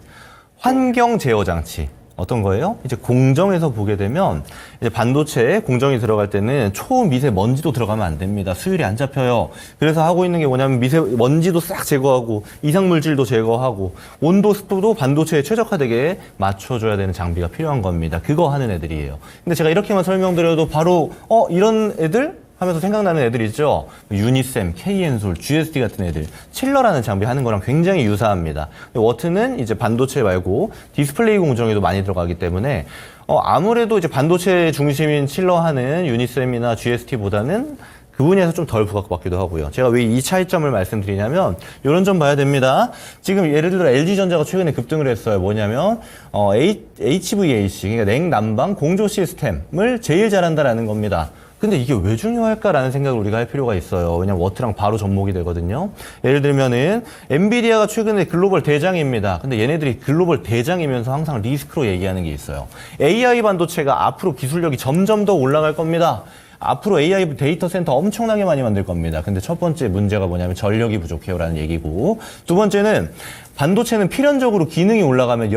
환경 제어 장치. 어떤 거예요? 이제 공정에서 보게 되면 이제 반도체에 공정이 들어갈 때는 초미세먼지도 들어가면 안 됩니다. 수율이 안 잡혀요. 그래서 하고 있는 게 뭐냐면 미세먼지도 싹 제거하고 이상물질도 제거하고 온도 습도도 반도체에 최적화되게 맞춰줘야 되는 장비가 필요한 겁니다. 그거 하는 애들이에요. 근데 제가 이렇게만 설명드려도 바로 이런 애들? 하면서 생각나는 애들 있죠? 유니셈, KN솔, GSD 같은 애들. 칠러라는 장비 하는 거랑 굉장히 유사합니다. 워트는 이제 반도체 말고 디스플레이 공정에도 많이 들어가기 때문에 아무래도 이제 반도체 중심인 칠러 하는 유니셈이나 GST보다는 그 분야에서 좀 덜 부각받기도 하고요. 제가 왜 이 차이점을 말씀드리냐면 이런 점 봐야 됩니다. 지금 예를 들어 LG전자가 최근에 급등을 했어요. 뭐냐면 HVAC, 그러니까 냉난방 공조 시스템을 제일 잘한다라는 겁니다. 근데 이게 왜 중요할까라는 생각을 우리가 할 필요가 있어요. 왜냐면 워트랑 바로 접목이 되거든요. 예를 들면은 엔비디아가 최근에 글로벌 대장입니다. 근데 얘네들이 글로벌 대장이면서 항상 리스크로 얘기하는 게 있어요. AI 반도체가 앞으로 기술력이 점점 더 올라갈 겁니다. 앞으로 AI 데이터 센터 엄청나게 많이 만들 겁니다. 근데 첫 번째 문제가 뭐냐면 전력이 부족해요라는 얘기고, 두 번째는 반도체는 필연적으로 기능이 올라가면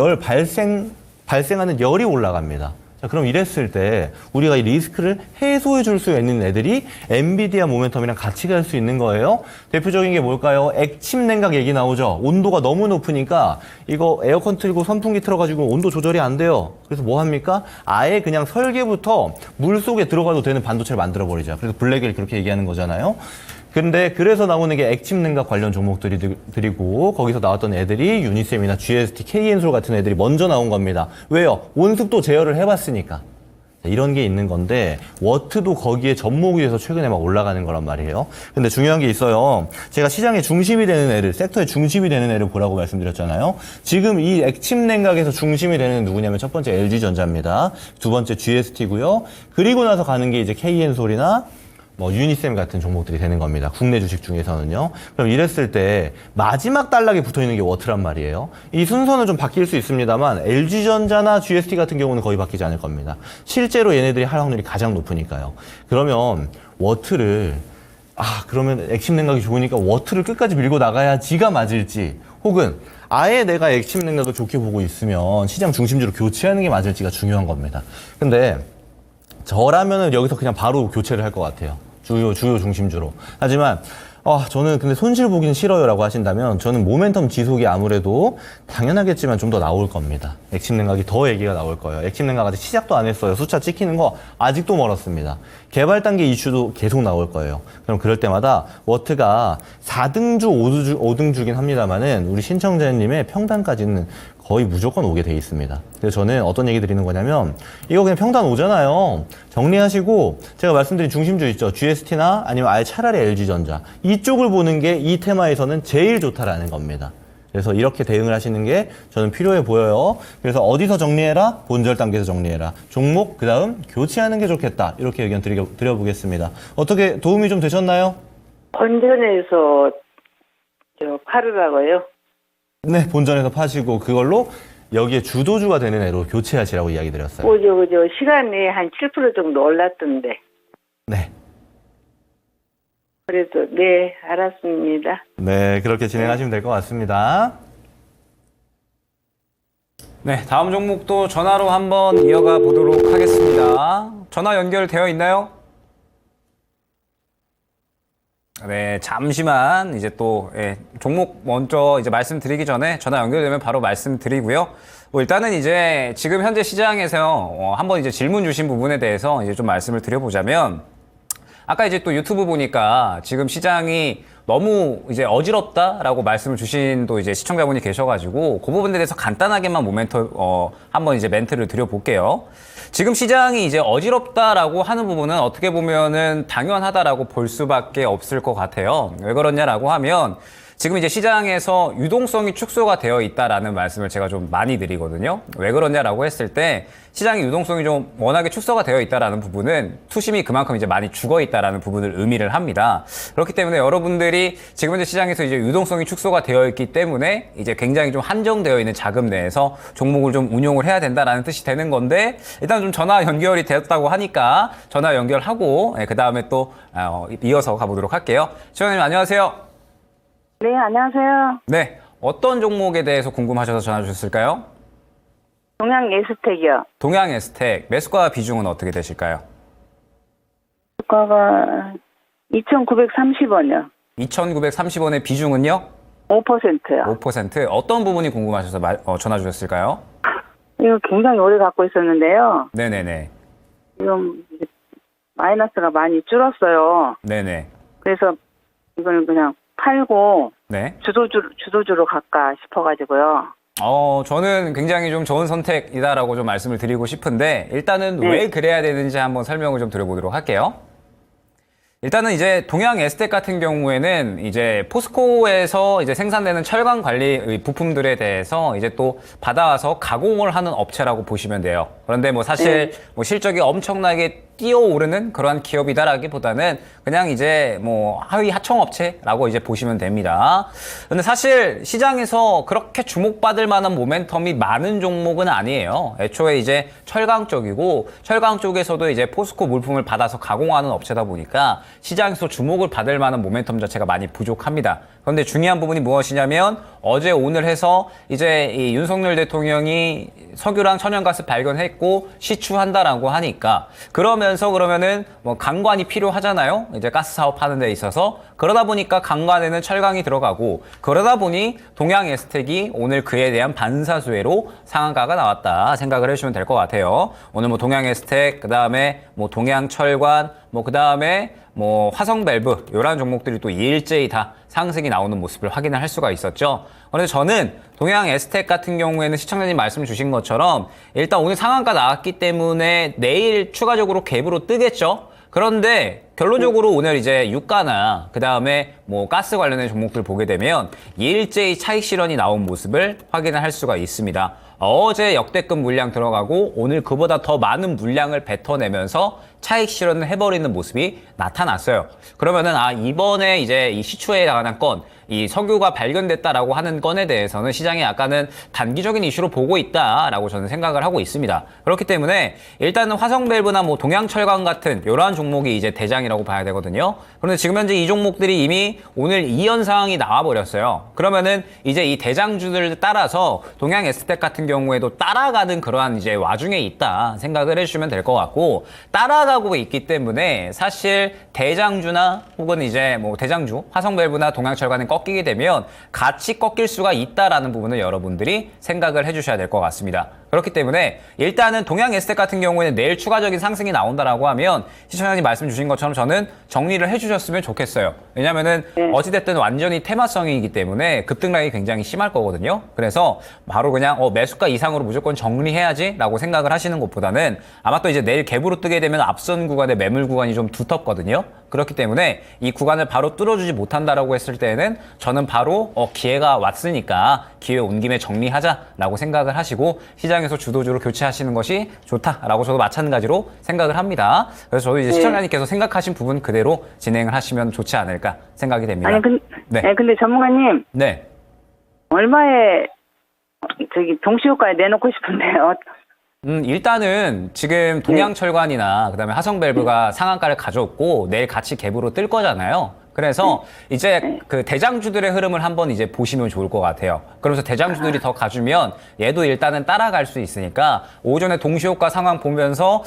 발생하는 열이 올라갑니다. 자, 그럼 이랬을 때 우리가 이 리스크를 해소해 줄 수 있는 애들이 엔비디아 모멘텀이랑 같이 갈 수 있는 거예요. 대표적인 게 뭘까요? 액침 냉각 얘기 나오죠. 온도가 너무 높으니까 이거 에어컨 틀고 선풍기 틀어가지고 온도 조절이 안 돼요. 그래서 뭐 합니까? 아예 그냥 설계부터 물 속에 들어가도 되는 반도체를 만들어 버리자. 그래서 블랙을 그렇게 얘기하는 거잖아요. 근데 그래서 나오는 게 액침 냉각 관련 종목들이고, 거기서 나왔던 애들이 유니셈이나 GST, K엔솔 같은 애들이 먼저 나온 겁니다. 왜요? 온습도 제어를 해봤으니까. 이런 게 있는 건데, 워트도 거기에 접목이 돼서 최근에 막 올라가는 거란 말이에요. 근데 중요한 게 있어요. 제가 시장의 중심이 되는 애를, 섹터의 중심이 되는 애를 보라고 말씀드렸잖아요. 지금 이 액침 냉각에서 중심이 되는 애는 누구냐면 첫 번째 LG전자입니다. 두 번째 GST고요. 그리고 나서 가는 게 이제 K엔솔이나 유니셈 같은 종목들이 되는 겁니다. 국내 주식 중에서는요. 그럼 이랬을 때 마지막 단락에 붙어있는 게 워트란 말이에요. 이 순서는 좀 바뀔 수 있습니다만 LG전자나 GST 같은 경우는 거의 바뀌지 않을 겁니다. 실제로 얘네들이 할 확률이 가장 높으니까요. 그러면 워트를 그러면 액침 냉각이 좋으니까 워트를 끝까지 밀고 나가야지가 맞을지, 혹은 아예 내가 액침 냉각을 좋게 보고 있으면 시장 중심주로 교체하는 게 맞을지가 중요한 겁니다. 근데 저라면은 여기서 그냥 바로 교체를 할 것 같아요. 주요 중심주로. 하지만 저는 근데 손실 보기는 싫어요라고 하신다면, 저는 모멘텀 지속이 아무래도 당연하겠지만 좀 더 나올 겁니다. 액침 냉각이 더 얘기가 나올 거예요. 액침 냉각 아직 시작도 안 했어요. 숫자 찍히는 거 아직도 멀었습니다. 개발 단계 이슈도 계속 나올 거예요. 그럼 그럴 때마다 워트가 4등주, 5등주긴 합니다만은 우리 신청자님의 평단까지는 거의 무조건 오게 돼 있습니다. 그래서 저는 어떤 얘기 드리는 거냐면, 이거 그냥 평단 오잖아요. 정리하시고, 제가 말씀드린 중심주 있죠. GST나 아니면 아예 차라리 LG전자. 이쪽을 보는 게 이 테마에서는 제일 좋다라는 겁니다. 그래서 이렇게 대응을 하시는 게 저는 필요해 보여요. 그래서 어디서 정리해라? 본절 단계에서 정리해라. 종목, 그 다음 교체하는 게 좋겠다. 이렇게 의견 드려보겠습니다. 어떻게 도움이 좀 되셨나요? 본전에서 팔으라고요? 네, 본전에서 파시고 그걸로 여기에 주도주가 되는 애로 교체하시라고 이야기 드렸어요. 그죠. 시간이 한 7% 정도 올랐던데. 네. 그래도, 네, 알았습니다. 네, 그렇게 진행하시면 될 것 같습니다. 네, 다음 종목도 전화로 한번 이어가 보도록 하겠습니다. 전화 연결되어 있나요? 네, 잠시만 이제 또 종목 먼저 이제 말씀드리기 전에 전화 연결되면 바로 말씀드리고요. 일단은 이제 지금 현재 시장에서 한번 이제 질문 주신 부분에 대해서 이제 좀 말씀을 드려보자면, 아까 이제 또 유튜브 보니까 지금 시장이 너무 이제 어지럽다라고 말씀을 주신 또 이제 시청자분이 계셔가지고 그 부분에 대해서 간단하게만 한번 이제 멘트를 드려볼게요. 지금 시장이 이제 어지럽다라고 하는 부분은 어떻게 보면은 당연하다라고 볼 수밖에 없을 것 같아요. 왜 그러냐라고 하면, 지금 이제 시장에서 유동성이 축소가 되어 있다라는 말씀을 제가 좀 많이 드리거든요. 왜 그러냐라고 했을 때, 시장의 유동성이 좀 워낙에 축소가 되어 있다라는 부분은 투심이 그만큼 이제 많이 죽어 있다라는 부분을 의미를 합니다. 그렇기 때문에 여러분들이 지금 현재 시장에서 이제 유동성이 축소가 되어 있기 때문에 이제 굉장히 좀 한정되어 있는 자금 내에서 종목을 좀 운용을 해야 된다라는 뜻이 되는 건데, 일단 좀 전화 연결이 되었다고 하니까 전화 연결하고 그 다음에 또 이어서 가보도록 할게요. 시청자님 안녕하세요. 네, 안녕하세요. 네, 어떤 종목에 대해서 궁금하셔서 전화 주셨을까요? 동양 에스텍이요. 동양 에스텍, 매수가 비중은 어떻게 되실까요? 주가가 2,930원이요. 2,930원의 비중은요? 5%요. 5%. 어떤 부분이 궁금하셔서 전화 주셨을까요? 이거 굉장히 오래 갖고 있었는데요. 네네네. 지금 이제 마이너스가 많이 줄었어요. 네네. 그래서 이거는 그냥 팔고 네. 주도주로 갈까 싶어가지고요. 저는 굉장히 좀 좋은 선택이다라고 좀 말씀을 드리고 싶은데, 일단은 네. 왜 그래야 되는지 한번 설명을 좀 드려보도록 할게요. 일단은 이제 동양 에스텍 같은 경우에는 이제 포스코에서 이제 생산되는 철강 관리 부품들에 대해서 이제 또 받아와서 가공을 하는 업체라고 보시면 돼요. 그런데 뭐 사실 뭐 실적이 엄청나게 뛰어오르는 그러한 기업이다라기보다는 그냥 이제 뭐 하위 하청업체라고 이제 보시면 됩니다. 근데 사실 시장에서 그렇게 주목받을 만한 모멘텀이 많은 종목은 아니에요. 애초에 이제 철강 쪽이고 철강 쪽에서도 이제 포스코 물품을 받아서 가공하는 업체다 보니까 시장에서 주목을 받을 만한 모멘텀 자체가 많이 부족합니다. 그런데 중요한 부분이 무엇이냐면 어제 오늘 해서 이제 이 윤석열 대통령이 석유랑 천연가스 발견했고 시추한다라고 하니까 그러면은 뭐 강관이 필요하잖아요. 이제 가스 사업 하는 데 있어서 그러다 보니까 강관에는 철강이 들어가고 그러다 보니 동양 에스텍이 오늘 그에 대한 반사수혜로 상한가가 나왔다 생각을 해주시면 될 것 같아요. 오늘 뭐 동양 에스텍 그다음에 뭐 동양 철관 뭐 그다음에 뭐 화성밸브 이런 종목들이 또 일제히 다 상승이 나오는 모습을 확인을 할 수가 있었죠. 그런데 저는 동양 에스텍 같은 경우에는 시청자님 말씀 주신 것처럼 일단 오늘 상한가 나왔기 때문에 내일 추가적으로 갭으로 뜨겠죠. 그런데 결론적으로 오늘 이제 유가나 그 다음에 뭐 가스 관련된 종목들 보게 되면 일제히 차익 실현이 나온 모습을 확인을 할 수가 있습니다. 어제 역대급 물량 들어가고 오늘 그보다 더 많은 물량을 뱉어내면서 차익 실현을 해버리는 모습이 나타났어요. 그러면은 이번에 이제 이 시추에 관한 건 이 석유가 발견됐다라고 하는 건에 대해서는 시장이 약간은 단기적인 이슈로 보고 있다라고 저는 생각을 하고 있습니다. 그렇기 때문에 일단은 화성밸브나 뭐 동양철강 같은 이러한 종목이 이제 대장이라고 봐야 되거든요. 그런데 지금 현재 이 종목들이 이미 오늘 이연 상황이 나와버렸어요. 그러면은 이제 이 대장주들 따라서 동양 에스텍 같은 경우에도 따라가는 그러한 이제 와중에 있다 생각을 해주시면 될 것 같고 따라가고 있기 때문에 사실 대장주나 혹은 이제 뭐 대장주 화성밸브나 동양철강은 꺾이게 되면 같이 꺾일 수가 있다라는 부분을 여러분들이 생각을 해주셔야 될 것 같습니다. 그렇기 때문에 일단은 동양 에스텍 같은 경우에는 내일 추가적인 상승이 나온다라고 하면 시청자님 말씀 주신 것처럼 저는 정리를 해주셨으면 좋겠어요. 왜냐면은 어찌됐든 완전히 테마성이기 때문에 급등락이 굉장히 심할 거거든요. 그래서 바로 그냥 매수가 이상으로 무조건 정리해야지 라고 생각을 하시는 것보다는 아마 또 이제 내일 갭으로 뜨게 되면 앞선 구간의 매물 구간이 좀 두텁거든요. 그렇기 때문에 이 구간을 바로 뚫어주지 못한다라고 했을 때는 저는 바로 기회가 왔으니까 기회 온 김에 정리하자라고 생각을 하시고 시장에서 주도주로 교체하시는 것이 좋다라고 저도 마찬가지로 생각을 합니다. 그래서 저도 이제 시청자님께서 생각하신 부분 그대로 진행을 하시면 좋지 않을까 생각이 됩니다. 아니, 근데 전문가님. 네. 얼마에 동시효과에 내놓고 싶은데요. 일단은 지금 동양철관이나 그다음에 화성밸브가 상한가를 가져왔고 내일 같이 갭으로 뜰 거잖아요. 그래서 이제 그 대장주들의 흐름을 한번 이제 보시면 좋을 것 같아요. 그러면서 대장주들이 더 가주면 얘도 일단은 따라갈 수 있으니까 오전에 동시효과 상황 보면서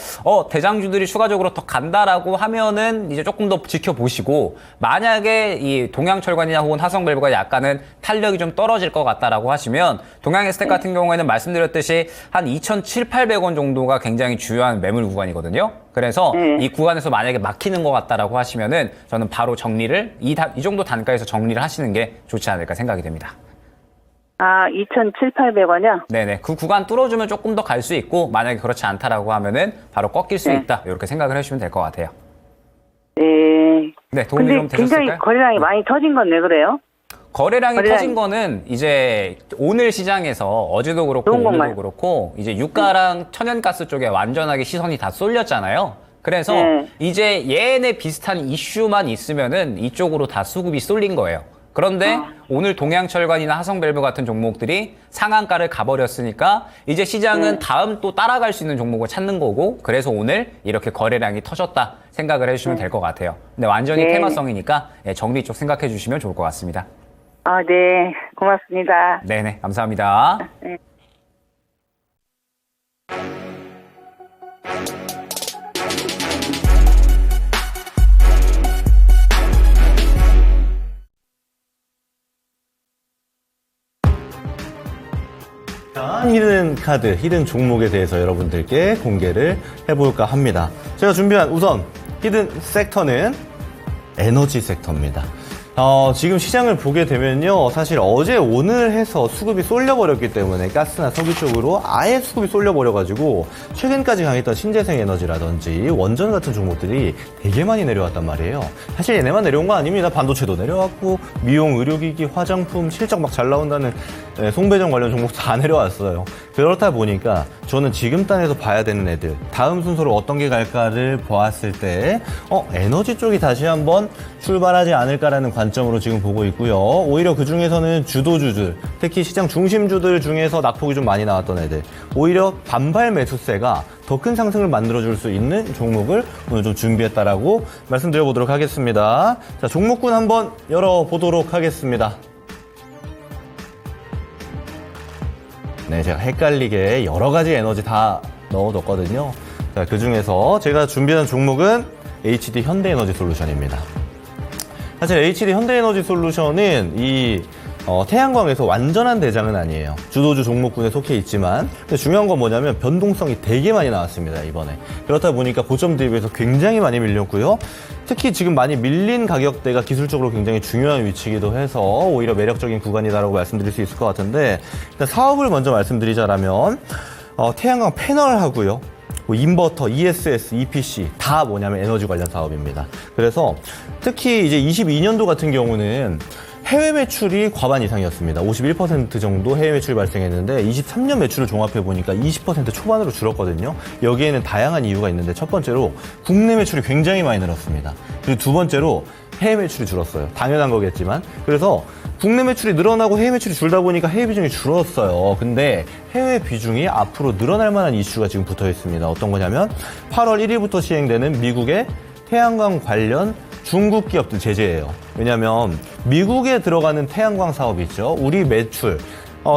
대장주들이 추가적으로 더 간다라고 하면은 이제 조금 더 지켜보시고 만약에 이 동양철관이나 혹은 화성밸브가 약간은 탄력이 좀 떨어질 것 같다라고 하시면 동양에스텍 같은 경우에는 말씀드렸듯이 한 2,700~800원 정도가 굉장히 중요한 매물 구간이거든요. 그래서 이 구간에서 만약에 막히는 것 같다라고 하시면은 저는 바로 정리를 이 정도 단가에서 정리를 하시는 게 좋지 않을까 생각이 됩니다. 2,700~800원이요? 네네. 그 구간 뚫어주면 조금 더 갈 수 있고 만약에 그렇지 않다라고 하면은 바로 꺾일 수 있다. 이렇게 생각을 해주시면 될 것 같아요. 네. 도움이 좀 되셨을까요? 굉장히 거래량이 많이 터진 건 왜 그래요? 거래량이 터진 거는 이제 오늘 시장에서 어제도 그렇고 오늘도 그렇고 이제 유가랑 천연가스 쪽에 완전하게 시선이 다 쏠렸잖아요. 그래서 이제 얘네 비슷한 이슈만 있으면은 이쪽으로 다 수급이 쏠린 거예요. 그런데 오늘 동양철관이나 화성밸브 같은 종목들이 상한가를 가버렸으니까 이제 시장은 다음 또 따라갈 수 있는 종목을 찾는 거고 그래서 오늘 이렇게 거래량이 터졌다 생각을 해주시면 될 것 같아요. 근데 완전히 테마성이니까 정리 쪽 생각해 주시면 좋을 것 같습니다. 네. 고맙습니다. 네네. 감사합니다. 네. 히든 카드, 히든 종목에 대해서 여러분들께 공개를 해볼까 합니다. 제가 준비한 우선 히든 섹터는 에너지 섹터입니다. 지금 시장을 보게 되면요. 사실 어제 오늘 해서 수급이 쏠려버렸기 때문에 가스나 석유 쪽으로 아예 수급이 쏠려버려가지고 최근까지 강했던 신재생 에너지라든지 원전 같은 종목들이 되게 많이 내려왔단 말이에요. 사실 얘네만 내려온 거 아닙니다. 반도체도 내려왔고 미용, 의료기기, 화장품 실적 막 잘 나온다는 송배전 관련 종목 다 내려왔어요. 그렇다 보니까 저는 지금 단에서 봐야 되는 애들 다음 순서로 어떤 게 갈까를 보았을 때 에너지 쪽이 다시 한번 출발하지 않을까라는 관점으로 지금 보고 있고요. 오히려 그 중에서는 주도주들, 특히 시장 중심주들 중에서 낙폭이 좀 많이 나왔던 애들, 오히려 반발 매수세가 더 큰 상승을 만들어줄 수 있는 종목을 오늘 좀 준비했다라고 말씀드려보도록 하겠습니다. 자, 종목군 한번 열어보도록 하겠습니다. 네, 제가 헷갈리게 여러 가지 에너지 다 넣어뒀거든요. 자, 그 중에서 제가 준비한 종목은 HD 현대에너지 솔루션입니다. 사실 HD 현대에너지 솔루션은 이 태양광에서 완전한 대장은 아니에요. 주도주 종목군에 속해 있지만 근데 중요한 건 뭐냐면 변동성이 되게 많이 나왔습니다, 이번에. 그렇다 보니까 고점 대비해서 굉장히 많이 밀렸고요. 특히 지금 많이 밀린 가격대가 기술적으로 굉장히 중요한 위치이기도 해서 오히려 매력적인 구간이다라고 말씀드릴 수 있을 것 같은데, 일단 사업을 먼저 말씀드리자라면 태양광 패널하고요, 인버터, ESS, EPC 다 뭐냐면 에너지 관련 사업입니다. 그래서 특히 이제 22년도 같은 경우는 해외 매출이 과반 이상이었습니다. 51% 정도 해외 매출이 발생했는데 23년 매출을 종합해 보니까 20% 초반으로 줄었거든요. 여기에는 다양한 이유가 있는데 첫 번째로 국내 매출이 굉장히 많이 늘었습니다. 그리고 두 번째로 해외 매출이 줄었어요. 당연한 거겠지만. 그래서 국내 매출이 늘어나고 해외 매출이 줄다 보니까 해외 비중이 줄었어요. 근데 해외 비중이 앞으로 늘어날 만한 이슈가 지금 붙어 있습니다. 어떤 거냐면 8월 1일부터 시행되는 미국의 태양광 관련 중국 기업들 제재예요. 왜냐하면 미국에 들어가는 태양광 사업이 있죠. 우리 매출,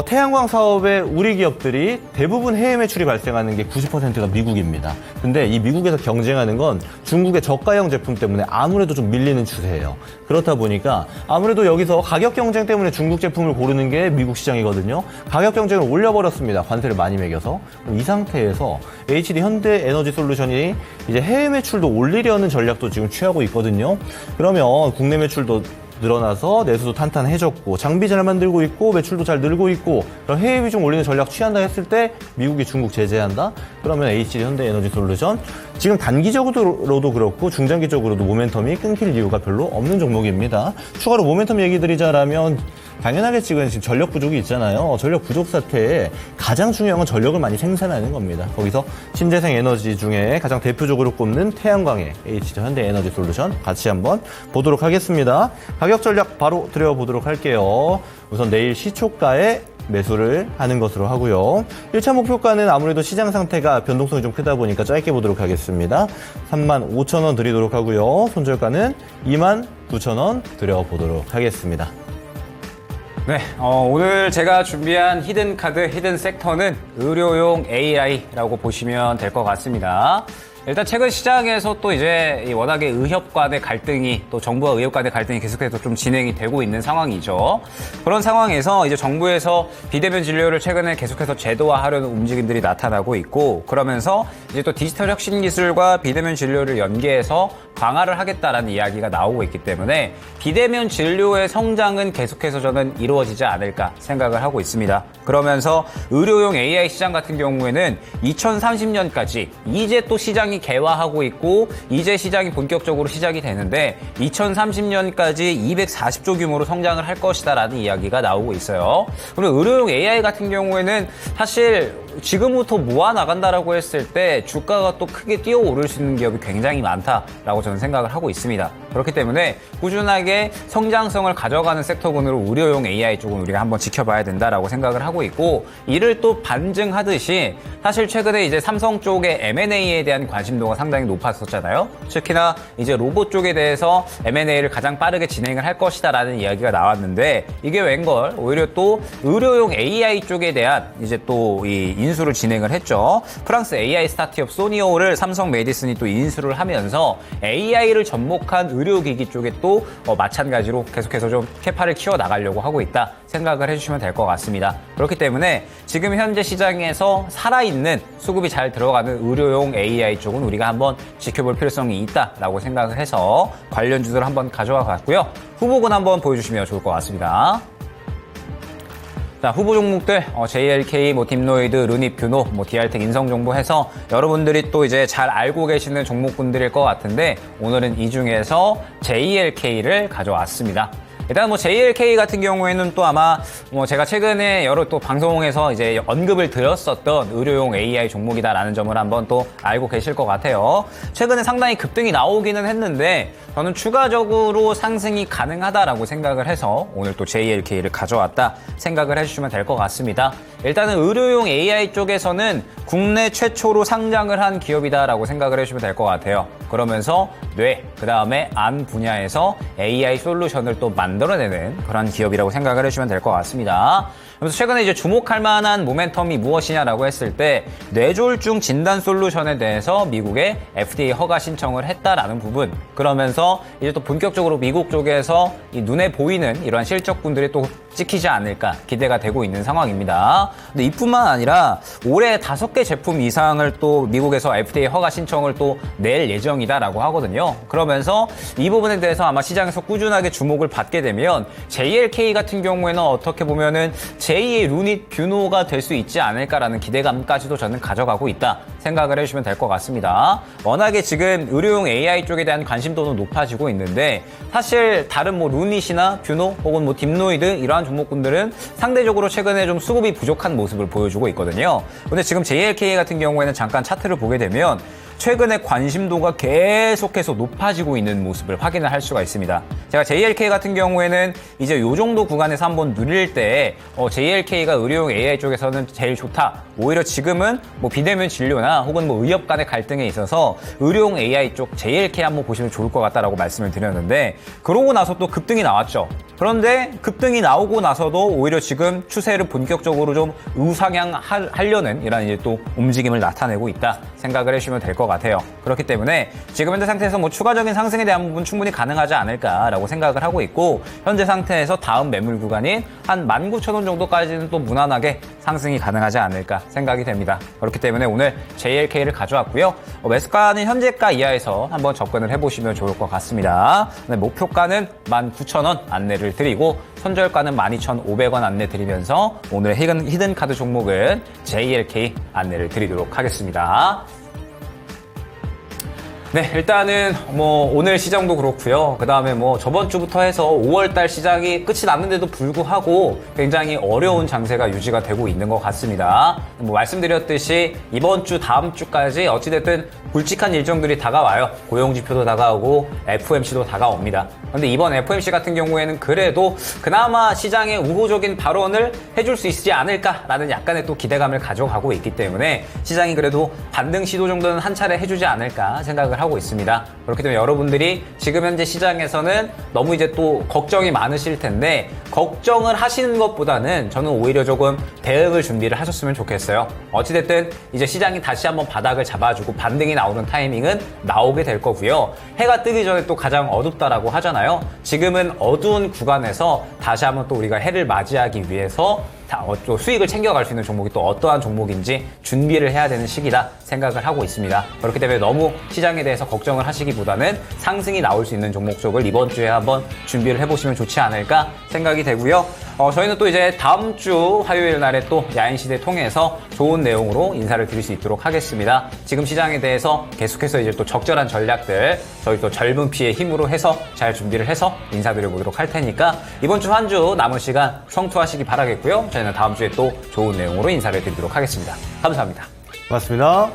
태양광 사업에 우리 기업들이 대부분 해외 매출이 발생하는 게 90%가 미국입니다. 근데 이 미국에서 경쟁하는 건 중국의 저가형 제품 때문에 아무래도 좀 밀리는 추세예요. 그렇다 보니까 아무래도 여기서 가격 경쟁 때문에 중국 제품을 고르는 게 미국 시장이거든요. 가격 경쟁을 올려버렸습니다. 관세를 많이 매겨서. 이 상태에서 HD 현대에너지 솔루션이 이제 해외 매출도 올리려는 전략도 지금 취하고 있거든요. 그러면 국내 매출도 늘어나서 내수도 탄탄해졌고 장비 잘 만들고 있고 매출도 잘 늘고 있고 그럼 해외 비중 올리는 전략 취한다 했을 때 미국이 중국 제재한다? 그러면 HD 현대에너지 솔루션 지금 단기적으로도 그렇고 중장기적으로도 모멘텀이 끊길 이유가 별로 없는 종목입니다. 추가로 모멘텀 얘기 드리자라면 당연하게 지금 전력 부족이 있잖아요. 전력 부족 사태에 가장 중요한 건 전력을 많이 생산하는 겁니다. 거기서 신재생 에너지 중에 가장 대표적으로 꼽는 태양광의 HD 현대에너지 솔루션 같이 한번 보도록 하겠습니다. 가격 전략 바로 드려보도록 할게요. 우선 내일 시초가에 매수를 하는 것으로 하고요. 1차 목표가는 아무래도 시장 상태가 변동성이 좀 크다 보니까 짧게 보도록 하겠습니다. 35,000원 드리도록 하고요. 손절가는 29,000원 드려보도록 하겠습니다. 네, 오늘 제가 준비한 히든 카드, 히든 섹터는 의료용 AI라고 보시면 될 것 같습니다. 일단 최근 시장에서 또 이제 워낙에 의협 간의 갈등이 또 정부와 의협 간의 갈등이 계속해서 좀 진행이 되고 있는 상황이죠. 그런 상황에서 이제 정부에서 비대면 진료를 최근에 계속해서 제도화하려는 움직임들이 나타나고 있고, 그러면서 이제 또 디지털 혁신 기술과 비대면 진료를 연계해서 강화를 하겠다라는 이야기가 나오고 있기 때문에 비대면 진료의 성장은 계속해서 저는 이루어지지 않을까 생각을 하고 있습니다. 그러면서 의료용 AI 시장 같은 경우에는 2030년까지 이제 또 시장이 개화하고 있고 이제 시장이 본격적으로 시작이 되는데 2030년까지 240조 규모로 성장을 할 것이다라는 이야기가 나오고 있어요. 그리고 의료용 AI 같은 경우에는 사실 지금부터 모아나간다라고 했을 때 주가가 또 크게 뛰어오를 수 있는 기업이 굉장히 많다라고 저는 생각을 하고 있습니다. 그렇기 때문에 꾸준하게 성장성을 가져가는 섹터군으로 의료용 AI 쪽은 우리가 한번 지켜봐야 된다라고 생각을 하고 있고, 이를 또 반증하듯이 사실 최근에 이제 삼성 쪽의 M&A에 대한 관심도가 상당히 높았었잖아요. 특히나 이제 로봇 쪽에 대해서 M&A를 가장 빠르게 진행을 할 것이다라는 이야기가 나왔는데 이게 웬걸 오히려 또 의료용 AI 쪽에 대한 이제 또 이 인수를 진행을 했죠. 프랑스 AI 스타트업 소니오를 삼성 메디슨이 또 인수를 하면서 AI를 접목한 의료기기 쪽에 또 마찬가지로 계속해서 좀 캐파를 키워나가려고 하고 있다 생각을 해주시면 될 것 같습니다. 그렇기 때문에 지금 현재 시장에서 살아있는 수급이 잘 들어가는 의료용 AI 쪽은 우리가 한번 지켜볼 필요성이 있다라고 생각을 해서 관련주들을 한번 가져와 봤고요. 후보군 한번 보여주시면 좋을 것 같습니다. 자, 후보 종목들, JLK, 딥노이드, 루닛, 뷰노, DR텍, 인성정보 해서 여러분들이 또 이제 잘 알고 계시는 종목군들일 것 같은데 오늘은 이 중에서 JLK를 가져왔습니다. 일단 JLK 같은 경우에는 또 아마 제가 최근에 여러 또 방송에서 이제 언급을 드렸었던 의료용 AI 종목이다라는 점을 한번 또 알고 계실 것 같아요. 최근에 상당히 급등이 나오기는 했는데 저는 추가적으로 상승이 가능하다라고 생각을 해서 오늘 또 JLK를 가져왔다 생각을 해주시면 될 것 같습니다. 일단은 의료용 AI 쪽에서는 국내 최초로 상장을 한 기업이다라고 생각을 해주시면 될 것 같아요. 그러면서 그 다음에 안 분야에서 AI 솔루션을 또 만들어내는 그런 기업이라고 생각을 해주시면 될 것 같습니다. 그래서 최근에 이제 주목할 만한 모멘텀이 무엇이냐라고 했을 때 뇌졸중 진단 솔루션에 대해서 미국에 FDA 허가 신청을 했다라는 부분. 그러면서 이제 또 본격적으로 미국 쪽에서 이 눈에 보이는 이러한 실적분들이 또 찍히지 않을까 기대가 되고 있는 상황입니다. 근데 이뿐만 아니라 올해 5개 제품 이상을 또 미국에서 FDA 허가 신청을 또 낼 예정이다라고 하거든요. 그러면서 이 부분에 대해서 아마 시장에서 꾸준하게 주목을 받게 되면 JLK 같은 경우에는 어떻게 보면은 제2의 루닛 뷰노가 될 수 있지 않을까라는 기대감까지도 저는 가져가고 있다 생각을 해주시면 될 것 같습니다. 워낙에 지금 의료용 AI 쪽에 대한 관심도는 높아지고 있는데 사실 다른 루닛이나 뷰노 혹은 딥노이드 이러한 종목군들은 상대적으로 최근에 좀 수급이 부족한 모습을 보여주고 있거든요. 근데 지금 JLK 같은 경우에는 잠깐 차트를 보게 되면 최근에 관심도가 계속해서 높아지고 있는 모습을 확인을 할 수가 있습니다. 제가 JLK 같은 경우에는 이제 이 정도 구간에서 한번 누릴 때 JLK가 의료용 AI 쪽에서는 제일 좋다. 오히려 지금은 비대면 진료나 혹은 의협 간의 갈등에 있어서 의료용 AI 쪽 JLK 한번 보시면 좋을 것 같다라고 말씀을 드렸는데 그러고 나서 또 급등이 나왔죠. 그런데 급등이 나오고 나서도 오히려 지금 추세를 본격적으로 좀 우상향하려는 이런 이제 또 움직임을 나타내고 있다 생각을 해주시면 될 것 같아요. 그렇기 때문에 지금 현재 상태에서 추가적인 상승에 대한 부분 충분히 가능하지 않을까라고 생각을 하고 있고 현재 상태에서 다음 매물 구간인 한 19,000원 정도까지는 또 무난하게 상승이 가능하지 않을까 생각이 됩니다. 그렇기 때문에 오늘 JLK를 가져왔고요. 매수가는 현재가 이하에서 한번 접근을 해보시면 좋을 것 같습니다. 목표가는 19,000원 안내를 드리고 손절가는 12,500원 안내 드리면서 오늘의 히든카드 종목은 JLK 안내를 드리도록 하겠습니다. 네, 일단은 오늘 시장도 그렇고요. 그다음에 저번 주부터 해서 5월달 시장이 끝이 났는데도 불구하고 굉장히 어려운 장세가 유지가 되고 있는 것 같습니다. 말씀드렸듯이 이번 주 다음 주까지 어찌됐든 굵직한 일정들이 다가와요. 고용지표도 다가오고 FOMC도 다가옵니다. 그런데 이번 FOMC 같은 경우에는 그래도 그나마 시장의 우호적인 발언을 해줄 수 있지 않을까라는 약간의 또 기대감을 가져가고 있기 때문에 시장이 그래도 반등 시도 정도는 한 차례 해주지 않을까 생각을 하고 있습니다. 그렇기 때문에 여러분들이 지금 현재 시장에서는 너무 이제 또 걱정이 많으실 텐데 걱정을 하시는 것보다는 저는 오히려 조금 대응을 준비를 하셨으면 좋겠어요. 어찌됐든 이제 시장이 다시 한번 바닥을 잡아주고 반등이 나오는 타이밍은 나오게 될 거고요. 해가 뜨기 전에 또 가장 어둡다라고 하잖아요. 지금은 어두운 구간에서 다시 한번 또 우리가 해를 맞이하기 위해서 또 수익을 챙겨갈 수 있는 종목이 또 어떠한 종목인지 준비를 해야 되는 시기다 생각을 하고 있습니다. 그렇기 때문에 너무 시장에 대해서 걱정을 하시기보다는 상승이 나올 수 있는 종목 쪽을 이번 주에 한번 준비를 해보시면 좋지 않을까 생각이 되고요. 저희는 또 이제 다음 주 화요일 날에 또 야인시대 통해서 좋은 내용으로 인사를 드릴 수 있도록 하겠습니다. 지금 시장에 대해서 계속해서 이제 또 적절한 전략들 저희 또 젊은 피의 힘으로 해서 잘 준비를 해서 인사드려보도록 할 테니까 이번 주 한 주 남은 시간 성투하시기 바라겠고요. 저희는 다음 주에 또 좋은 내용으로 인사를 드리도록 하겠습니다. 감사합니다. 고맙습니다.